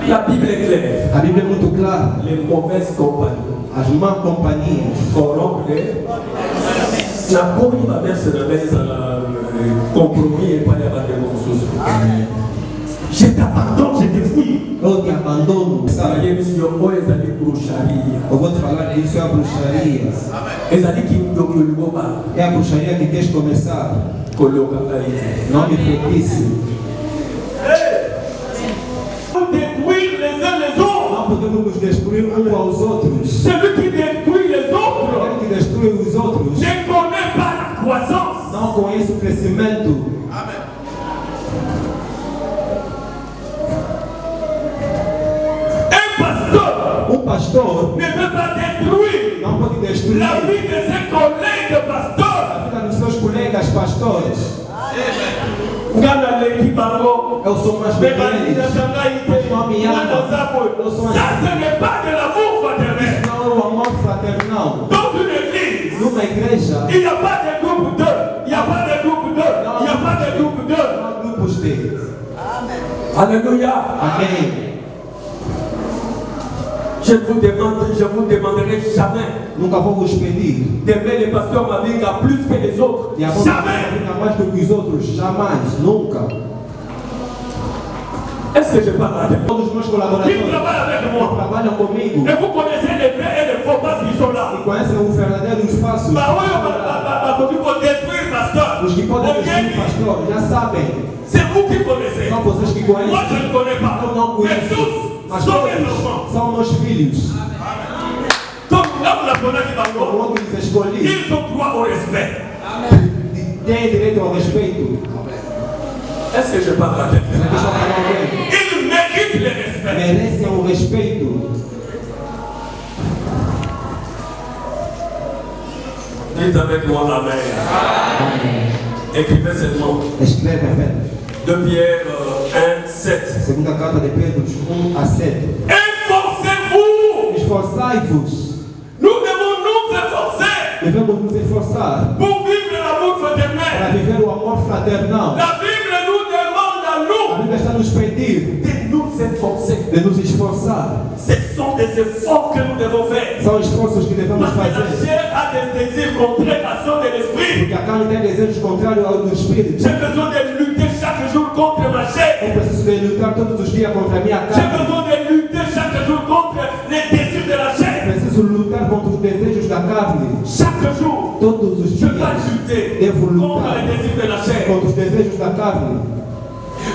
La Bible est claire. A Bíblia é muito clara. Les mauvaises compagnies As más companhias corrompent les. Na corrida va mettre sur la mesa compromis et pas les ressources. Je t'abandonne, je te fuis. eu te abandono. Sabe? Eu vou te falar disso, é a bruxaria. É a bruxaria que queres começar. Não me feitice. Détruire les uns les autres. Não podemos nos destruir uns aos outros. Celui qui détruit les autres Aquele que destrui os outros ne connaît pas la croissance. não conhece o crescimento. Un pastor ne peut pas détruire não pode destruir la vie de ses collègues pasteurs. a vida dos seus colegas pastores. Eu sou mais pequeno. Ça, ce n'est pas de l'amour fraternel. Não é o amor fraternal. Dans une église, Numa igreja, il n'y a pas de groupe 2. Il n'y a pas de groupe 2. Il n'y a pas de groupe 2. não há grupos de. Alléluia. Amém. Je vous demanderai jamais Nunca vou vos pedir d'aimer les pasteurs Mavinga plus que les autres. de amar Jamais. mais do que os outros. Jamais. Nunca. Est-ce que je parle avec Todos os meus Qui colaboradores travaille avec que moi? trabalham comigo Et vous connaissez les vrais et les faux pasteurs qui sont là. e conhecem o verdadeiro e os falsos. Bah oui, on va détruire pasteur. Os que podem Ok? destruir o pastor já sabem. C'est vous qui connaissez. São vocês que conhecem. Moi, je ne connais pas. Eu não Mais conheço. tous Mas sont mes todos enfants. são meus filhos. Comme là, vous l'apprenez qui va Como eles escolhi, ils ont droit au respect. têm direito ao respeito. Est-ce que je parle à quelqu'un? Será que já tem alguém? Ils méritent le respect. Merecem o respeito. Dites avec moi Amen. Écrivez seulement. Escreve apenas. 2 Pierre 1, 7. Segunda carta de Pedro 1-7. Efforcez-vous. Esforçai-vos. Nous devons nous efforcer Devemos nos esforçar pour vivre l'amour para fraternel. viver o amor fraternal. La Bible nous demande à A nous Bíblia está nos pedir de nous efforcer. de nos esforçar. Ce sont des efforts que nous devons faire. São esforços que devemos Parce que la fazer. chair a des désirs contraires à ceux de l'esprit. Porque a carne tem desejos contrários ao do Espírito. J'ai besoin de lutter chaque jour contre ma chair. Eu preciso de lutar todos os dias contra a minha J'ai carne. besoin de lutter chaque jour contre les désirs de la chair. Preciso lutar contra os desejos da carne. Chaque jour, Todos os je dois dias lutter devo contre lutar les désirs de la chair. contra os desejos da carne.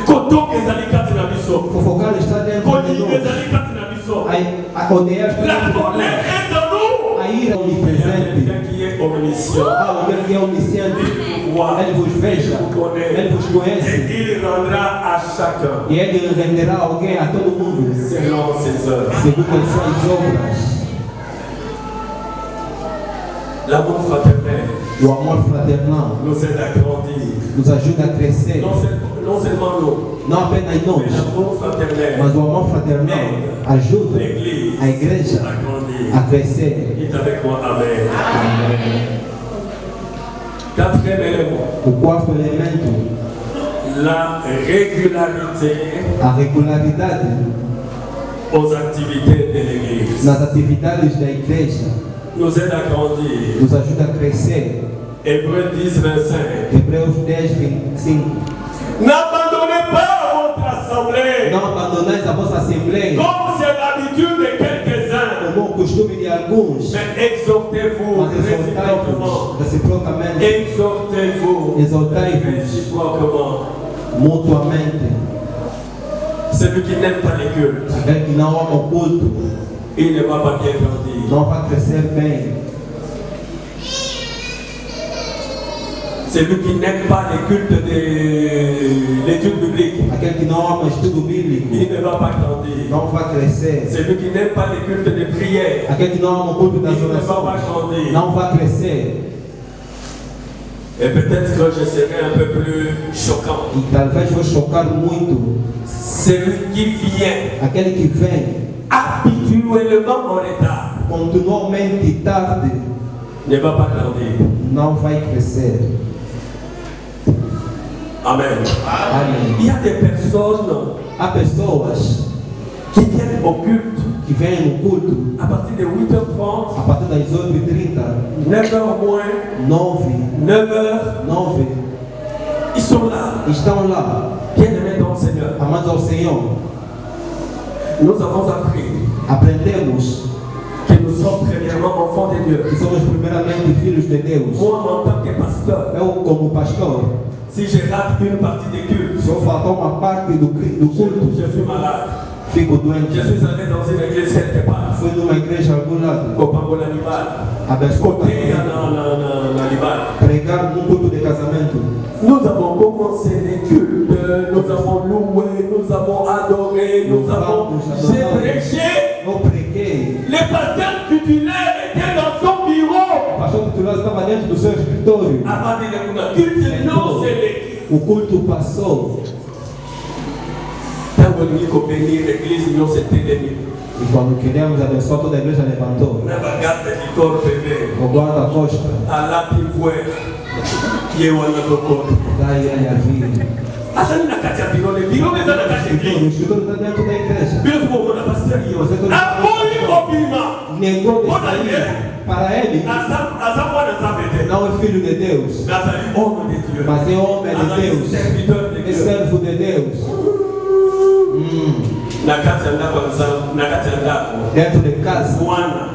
Koto ezali kati na biso. Fofocar está dentro de Kolinga nós. ezali kati na biso. A odiar está La dentro de colère nós. est en nous. A ira é Il y a onipresente. quelqu'un qui est omniscient. Ah, alguém que é onisciente. Ele vos veja. Ele vos Et conhece. il rendra à chacun E ele renderá alguém a todo mundo selon ses œuvres. segundo as suas obras. L'amour fraternel O amor fraternal nous aide à grandir. nos ajuda a crescer. Non seulement nous, Não apenas mais nós, l'amour fraternel mas o amor fraternal ajuda l'Église a igreja à grandir. a crescer. Dites avec moi Amen. Quatrième élément, O quarto elemento, la régularité a regularidade aux activités de l'Église nas atividades da igreja nous aide à grandir. nos ajuda a crescer. Hébreux 10, 25. Hebreus 10:25. N'abandonnez pas votre assemblée Não abandonais a vossa assembleia, comme c'est l'habitude de quelques-uns, como o costume de alguns, mais exhortez-vous mas réciproquement. exaltai-vos reciprocamente, Exhortez-vous Exhortez-vous. réciproquement. mutuamente. Celui qui n'aime pas les cultes, Aquele que não ama o culto il ne va pas bien grandir. não vai crescer bem. Celui qui n'aime pas les cultes de l'étude biblique, Aquele que não ama o estudo bíblico il ne va pas grandir. não vai crescer. Celui qui n'aime pas les cultes de prière, Aquele que não ama o culto das il ne va pas orações grandir. não vai crescer. Et peut-être que je serai un peu plus choquant. E talvez vou chocar muito Celui qui vient aquele que vem habitué continuellement en retard, continuamente tarde, ne va pas grandir. não vai crescer. Amen. Amém. Il y a des personnes Há pessoas qui viennent au culte que vêm no culto à partir de 8h30, a partir das 8h30, 9h moins, 9, 9h, 9, ils sont là, estão lá, bien-aimés dans le Seigneur. amados ao Senhor. Nous avons appris Aprendemos que nous sommes premièrement enfants de Dieu. que somos primeiramente filhos de Deus. Moi, en tant que pasteur, Eu, como pastor, si je rate une partie des cultes, se eu faltar uma parte do culto, je suis malade. fico Je doente. suis allé dans une église quelque part, Fui numa igreja algum lado, au Pangola Animal, abençoado, côté dans l'Animal. pregar num culto de casamento. Nous avons commencé les cultes, nous avons loué, nous avons adoré, nous avons j'ai prêché. Eu preguei. Le pasteur titulaire était dans son bureau. O pastor titular estava dentro do seu escritório. Avant de le culte, non, c'est l'église. O culto passou. Quand on dit qu'on bénit l'église, non, c'était l'église. E quando queríamos abençoar, toda a igreja levantou. On a regardé du corps bébé. O guarda-costa. À la pivoine. Qui est où on a beaucoup. Daí ele a vir. Asani na kati ya biro, le biro meza na kati ya O igreja. escritório está dentro da igreja. Biro como na pasteur hiyo. Amoi obima. Negou de sair. Para ele, Azamwa na zabete. não é filho de Deus, Nazali homme de Dieu. mas é homem de Nazali Deus. serviteur de É Dieu. servo de Deus. Na kati ya ndako na kati ya ndako. Dentro de casa, Bwana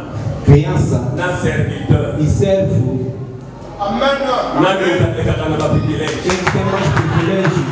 criança na serviteur. e servo. Amen. Nani utaleka na privilège. Quem tem mais privilégio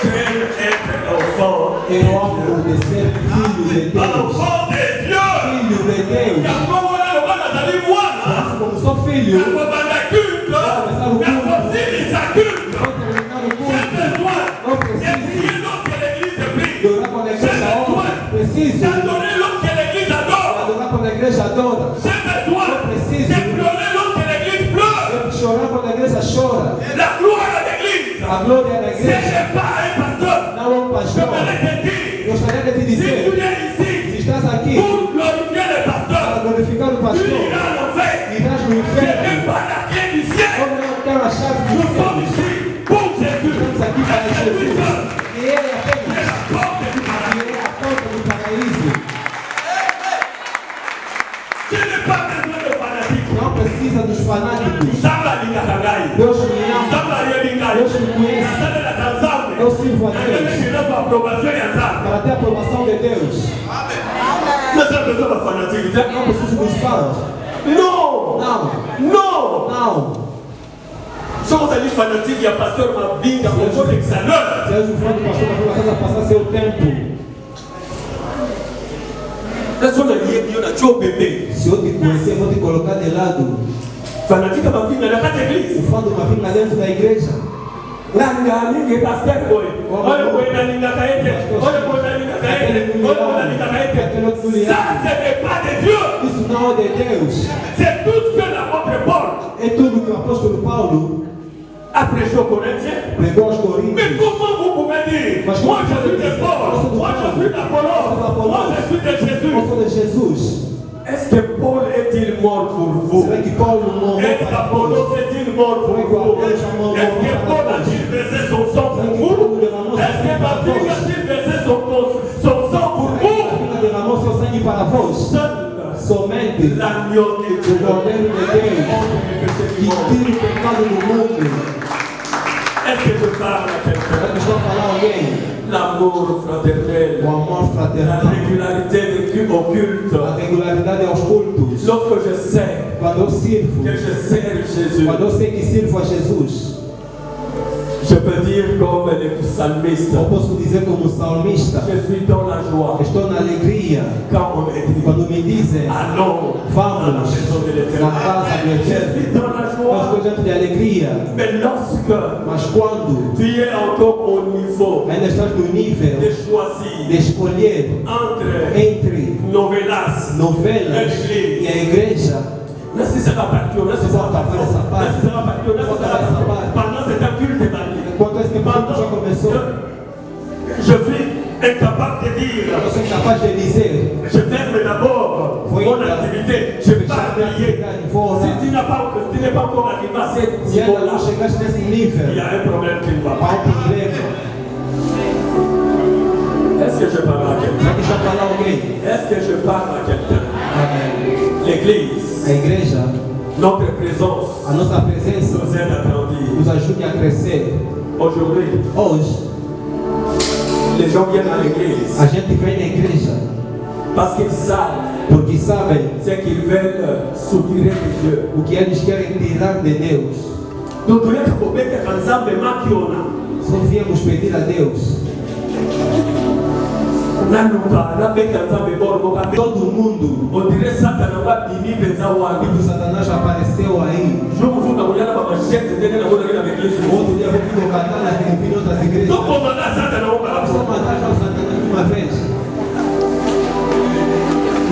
J'aime être enfant. é o homem de ser filho de Deus. Enfant de Dieu. Filho de Deus. Yakobo wale wana zali mwana. Como sou filho, Nakobanda culte. Nakosilisa culte. vou terminar o J'ai culto. besoin Não de preciso prier lorsque l'église prie. de orar quando a igreja ora. Preciso D'adorer lorsque l'église adore. adorar quando a igreja adora. J'ai besoin preciso de pleurer lorsque l'église pleure. Chorar quando a igreja chora. La gloire de l'église. A glória da Si igreja. je pas un pasteur, Não é um je pastor. voudrais te dire, Gostaria de te si tu dizer, viens ici se estás aqui pour glorifier le para pasteur, glorificar o tu pastor, iras en enfer. irás no Je n'ai inferno. pas la clé du ciel. Como não tem a chave do Nous céu, sommes ici pour Jésus. estamos aqui para C'est lui Jesus. seul. E ele é apenas C'est la porte du paradis. ele é a porta do paraíso. Je n'ai pas besoin de fanatique. Não precisa dos fanáticos. Samba lingakangai. Deus me ama. Samba yelingai. Deus me conhece. Nasalela tanzambe. Eu sirvo a Nasalela Deus shirafu approbation ya nzambe. para ter a aprovação de Deus. Nasa besoin de fanatique. Não preciso dos fãs. Non. Não, Non. não. Somos ali fanatique ya pasteur Mavinga pour votre examen. Se és um fã do pastor, vai casa passar seu tempo. Nasa na liye na cho bébé. Se eu te conhecer, vou te colocar de lado. Fanatique Mavinga na kati église. O fã do Mavinga dentro da igreja. Nanga ninge pasteur boy. Oyo boy na linga kaete. Oyo boy na linga kaete. Oyo boy na linga kaete. Ça ce n'est pas de Dieu. Isso não é de Deus. C'est tout ce que l'apôtre Paul É tudo que o apóstolo Paulo a prêché aux Corinthiens. pregou aos Mais Coríntios. comment vous pouvez dire, Mas moi como je suis pode de dizer, Paul, eu sou do moi je Paulo, suis d'Apollos, eu sou do Apollos, moi je suis de Jésus. Eu sou de Jesus. Est-ce que Paul est-il mort pour vous? Será que Paulo morreu Est-ce para nós? qu'Apollos est-il mort pour vous? Est-ce que Paul a-t-il versé son sang pour vous? Est-ce que Patrick a-t-il versé son sang pour vous? A derramou seu sangue para vós. Seul Somente l'agneau de o Dieu. Cordeiro de Deus que tira o pecado do mundo. Est-ce que je parle à Será quelqu'un? que estou a falar a alguém? L'amour fraternel, O amor la fraternal, régularité au culte. a regularidade aos cultos. Lorsque je sais Quando eu sirvo, que je sers Jésus, quando eu sei que sirvo a Jesus, je peux dire comme le psalmiste, eu posso dizer como salmista, je suis dans la joie estou na alegria quand on me dit quando me dizem allons vamos dans la maison de na l'Éternel. casa do Je suis Eterno. dans la Eu joie. estou dentro de alegria, Mais lorsque mas quando tu es encore au niveau ainda estás no nível de de choisir escolher entre entre novelas novelas e a igreja, Pendant cet culte, enquanto esse tempo já começou, je vis est capable de dire, Eu sou capaz de dizer, je ferme d'abord mon activité, je vais pas prier. Si tu n'es pas encore arrivé à ce se ainda niveau-là, não chegaste nesse il y nível, a un problème qui ne va há pas. problema. Est-ce que je parle à quelqu'un? Já que já falou alguém? Est-ce que je parle à quelqu'un? L'église, A igreja, notre présence, a nossa presença nous aide à grandir. nos ajude a crescer. Aujourd'hui, Hoje, les gens viennent à l'église a gente vem na igreja parce qu'ils savent porque sabem ce qu'ils veulent soutirer de Dieu. o que eles querem tirar de Deus. Donc, tu es capable de ensemble maquiona. Só viemos pedir a Deus. Todo mundo, On dirait Satan va bini benzawa. o Satanás apareceu aí. Jour où on a la machette de la bonne avec l'église. Outro dia eu fui no Catala e vi outras igrejas. Donc on a Satan au bas. Só matar já o Satanás de uma vez.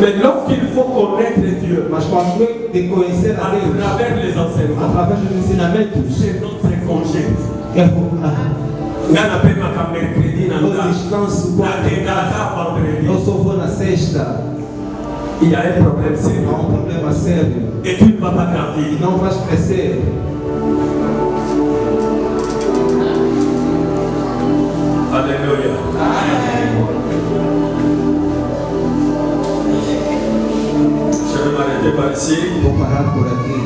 Mais lorsqu'il faut connaître Dieu, Mas quando é de conhecer a à Deus, travers les enseignements, através dos ensinamentos, c'est notre congé. é Ngana pema ka mercredi na o nga. descanso. Na tengata vendredi. Eu só vou na sexta. Il y a un problème Há sérieux. problema sério. Et tu ne vas pas E grandir. não vais crescer. Alléluia. Je vais m'arrêter par ici. Vou parar por aqui.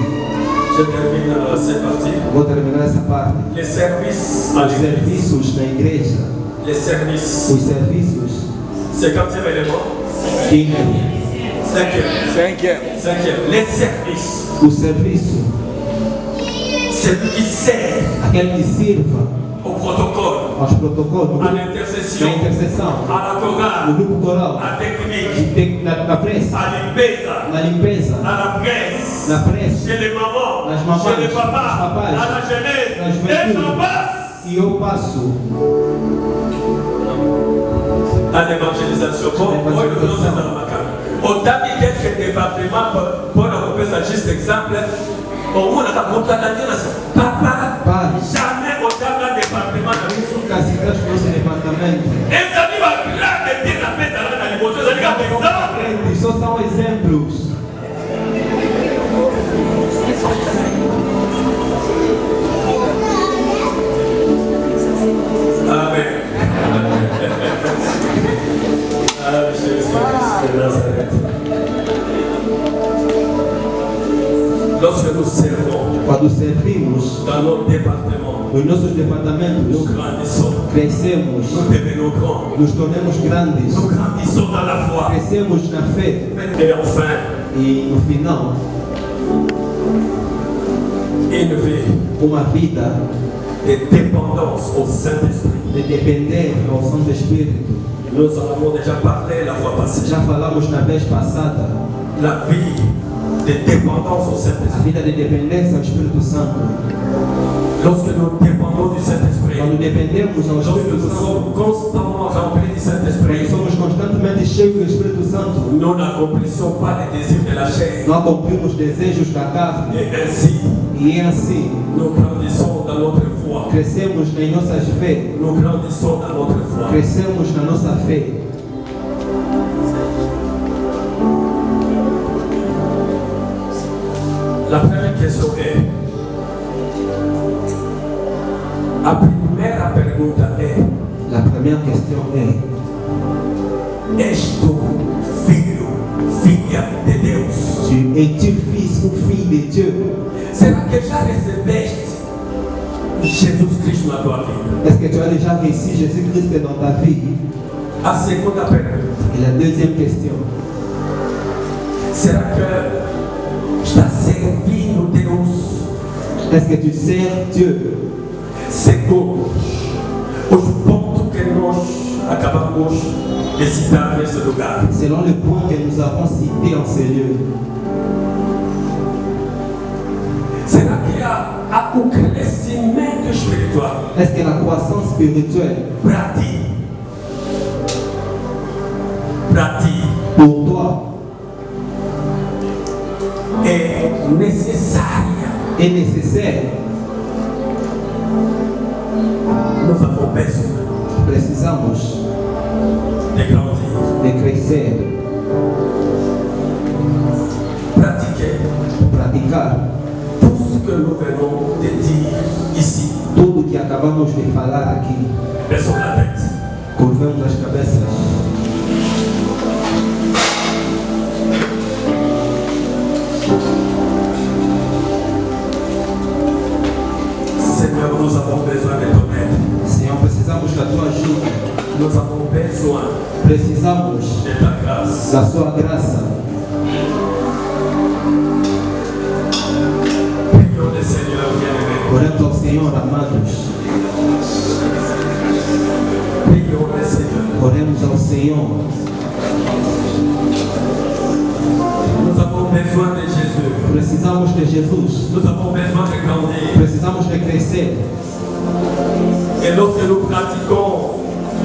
Je termine cette partie. Vou terminar essa parte. Les services à Os l'église. serviços na igreja. Les services. Os serviços. 50e élément. Cinquième. Les services. O serviço. Celui qui sert Aquele que sirva au protocole, aos protocolos. à Na l'intercession, intercessão. à la No chorale, grupo coral. à la technique, Na prece. à limpeza, Na limpeza. à la presse, Na prece. chez les mamans, Nas mamães, chez les nos papas, papais, à la na jeunesse, et juventude. j'en passe. E eu passo. À l'évangélisation. Bon, moi, le nom c'est Zalamaka. Au début, quelques départements, pour occuper ça, juste exemple, au moins, on a montré la dire, papa, Pai, jamais au début département. isso casitas no nosso departamento. Et ça dit, va grave de dire la paix dans la dévotion. Ça dit, exemple. Só são exemplos. Amen. Ah, Jésus de Nazareth. Lorsque nous servons Quando servimos dans nos départements, nos nossos nous departamentos, grandissons, crescemos, nous devenons grands, nos tornamos grandes, nous grandissons dans la foi. crescemos na fé Et enfin, e no final, une vie uma vida de dépendance au Saint-Esprit. de depender ao Santo Espírito. Nous en avons déjà parlé la fois passée. Já falamos na vez passada, La vie de dépendance au a Saint-Esprit. vida de dependência ao Espírito Santo. Lorsque nous dépendons du Saint-Esprit, Quando dependemos ao lorsque Espírito nous Santo, sommes constamment remplis du quando Saint-Esprit, somos constantemente cheios do Espírito Santo, nous n'accomplissons pas les désirs de la chair. não cumprimos desejos da carne. Et ainsi, E é assim, nous grandissons dans notre foi. crescemos em nossas fé, Nous grandissons dans notre foi. crescemos na nossa fé. La première question est, a primeira pergunta é, A primeira questão é: és tu filho, filha de Deus? es-tu fils ou fille de Dieu? Será que já recebeste Jesus Cristo na tua vida? Est-ce que tu as déjà reçu Jésus-Christ dans ta vie? A segunda pergunta, Et la deuxième question: será que está servindo Deus est-ce que tu sers Dieu segundo os pontos que nós acabamos de citar nesse lugar? selon le point que nous avons cité en ces lieux? Será que há um crescimento espiritual Est-ce que la croissance spirituelle para ti? Para ti pour toi é necessária? est nécessaire? Nous avons besoin Precisamos de grandir, de crescer, praticar tout ce que nous venons de dire ici. tudo que acabamos de falar aqui. Baissons la tête. Curvemos as cabeças. Seigneur, nous avons besoin de ton aide. Senhor, precisamos da tua ajuda. Nous avons besoin Precisamos de ta grâce. da sua graça. Prions le Seigneur bien-aimé. Oremos ao Senhor, amados. Prions le Seigneur. Oremos ao Senhor. Nous avons besoin de Jésus. Precisamos de Jesus. Nous avons besoin de grandir. Precisamos de crescer. Et lorsque nous pratiquons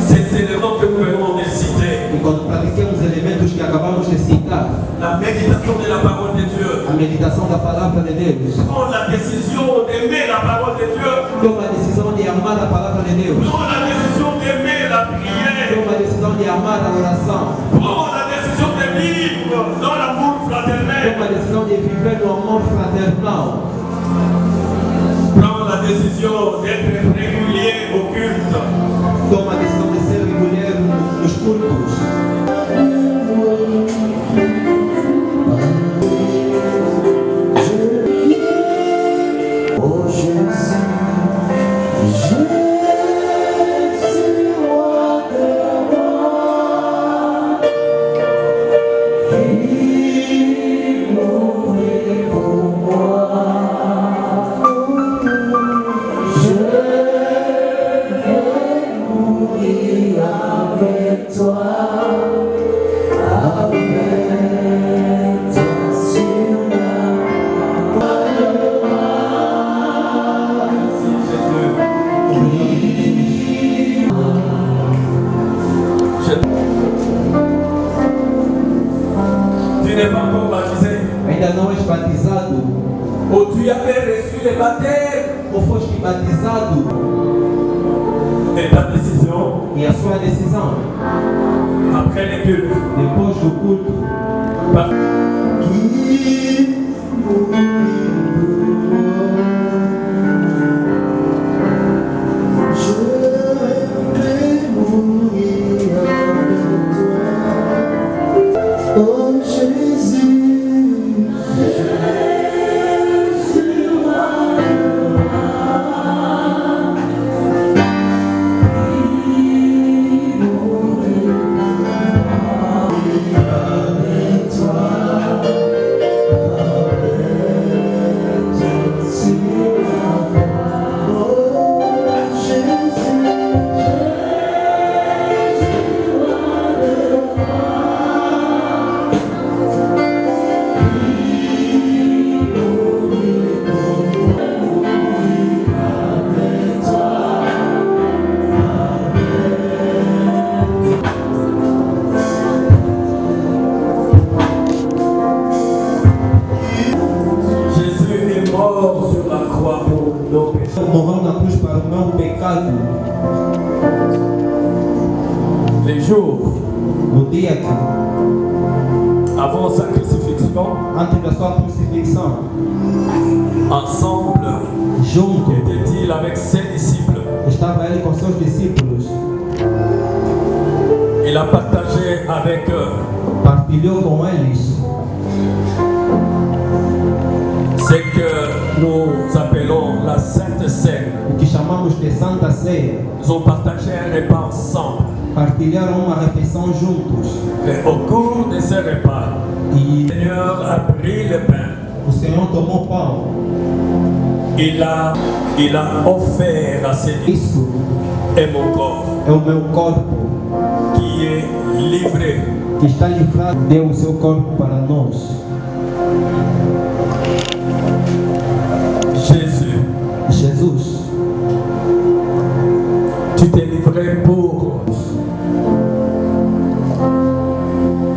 ces éléments que nous venons de citer, E quando praticamos elementos que acabamos de citar, la méditation de la parole de Dieu, a meditação da palavra de Deus, prendre la décision d'aimer la parole de Dieu, toma a decisão de amar a palavra de Deus, prendre la décision d'aimer la prière, toma a decisão de amar a oração, prendre la décision de vivre dans l'amour fraternel, toma a decisão de viver no amor fraternal, prendre la décision d'être régulier au culte, toma a decisão de ser regular nos cultos. Tu n'es pas encore baptisé. Ainda não és batizado, Ou tu avais reçu le baptême ou foste batizado, et ta décision e a sua decisão, après le culte. depois do culto, Par- Jésus est mort sur la croix pour nos péchés. morreu na cruz para o meu pecado, Les jours no dia que, avant sa crucifixion, antes da sua crucifixão, ensemble, junto, était-il avec ses disciples. estava ele com seus discípulos, Il a partagé avec eux partilhou com eles ce que nous appelons la Sainte Seine. o que chamamos de Santa Ceia. Ils ont partagé un repas ensemble. Partilharam uma refeição juntos. Et au cours de ce repas, E le Seigneur a pris le pain. o Senhor tomou pão. Il a offert à ses disciples Isso et mon corps é o meu corpo qui est livré. que está livrado. Deu o seu corpo para nós. Jésus, Jesus, tu t'es livré pour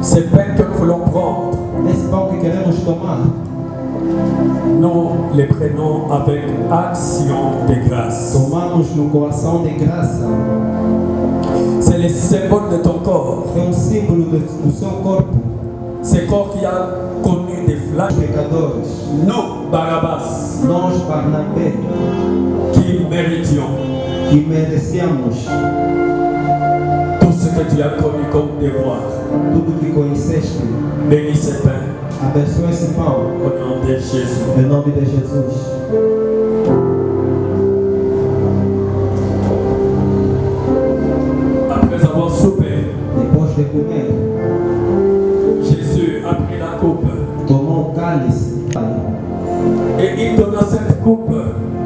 ce pain que nous voulons prendre. esse pão que queremos tomar, Nous les prenons avec action de grâce. tomamos no coração de graça. C'est le symbole de ton corps. É um símbolo do seu corpo. Ce corps qui a connu des flagelles. Pecadores. Nous, Barabbas, Nós, Barnabé, qui méritions que merecíamos tout ce que tu as connu comme devoir. tudo que conheceste. Bénis ce pain Abençoa esse pão. au nom de Jésus. Em nome de Jesus. Après avoir soupé, Depois de comer, Jésus a pris la coupe tomou o cálice et il donna cette coupe,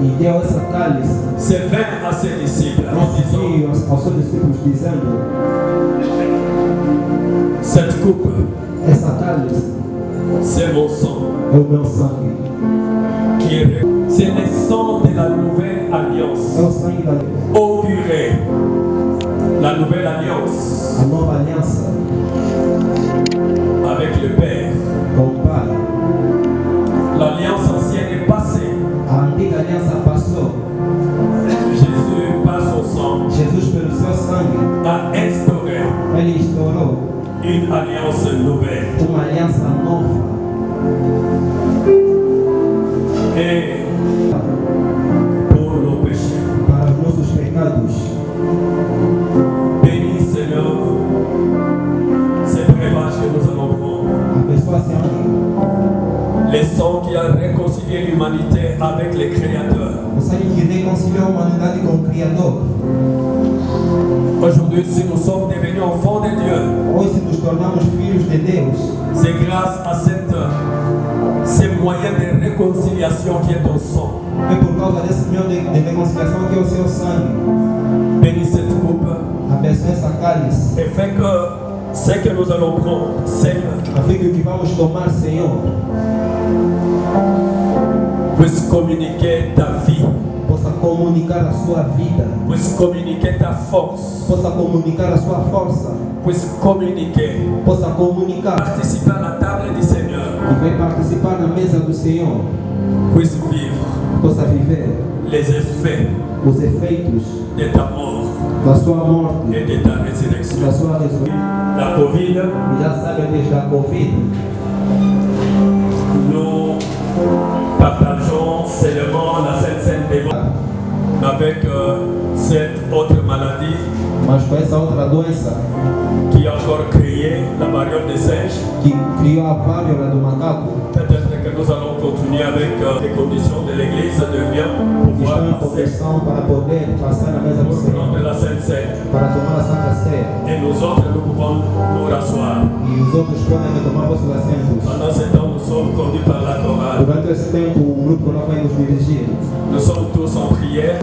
e deu essa cálice ce vin à ses disciples en disant, aos seus discípulos, dizendo: cette coupe, essa cálice c'est mon sang. é o meu sangue. C'est le sang de la nouvelle É alliance. o sangue da Auguré la nouvelle alliance a nova aliança avec le Père. com o Pai. L'alliance ancienne est passée. A antiga aliança passou. Jésus, par son sang, Jesus, pelo seu sangue, a instauré ele estourou une alliance nouvelle. uma aliança nova. Et pour nos péchés. Para os nossos pecados. Bénis, Seigneur, ces breuvages que nous allons prendre. Abençoa esse sangue. Le sang qui a réconcilié l'humanité avec le Créateur. O sangue que reconciliou a humanidade com o Criador. Aujourd'hui, si nous sommes devenus enfants de Dieu, Hoje nos tornamos filhos de Deus. c'est grâce à ce moyen de réconciliation qui est ton sang. É por causa desse meio de reconciliação que é o seu sangue. Bénis cette coupe Abençoa essa cálice. et fais que ce que nous allons prendre, Seigneur, A fim que o que vamos tomar, Senhor, puisse communiquer ta vie, possa comunicar a sua vida. puisse communiquer ta force, Possa comunicar a sua força. puisse communiquer, Possa comunicar. participer à la table du Seigneur, Que vai participar na mesa do Senhor. puisse vivre Possa viver les effets os efeitos de ta mort da sua morte, et de ta résurrection. da sua ressurreição. La Covid, E já sabe desde a Covid. nous partageons seulement la Sainte Dévotion avec cette autre maladie Mas com essa outra doença qui a encore créé la variole des singes. que criou a varíola do macaco, Peut-être que nous allons continuer avec les conditions de l'Église de bien que pouvoir estão em passer conversão para poder passar na mesa do pour Senhor, prendre la Sainte Seine. para tomar a Santa Ceia. Et nous autres, nous pouvons nous rasseoir. E os outros podem retomar vossos assentos. Pendant ce temps, nous sommes conduits par la chorale. Durante esse tempo, o grupo não vai nos dirigir. Nous sommes tous en prière.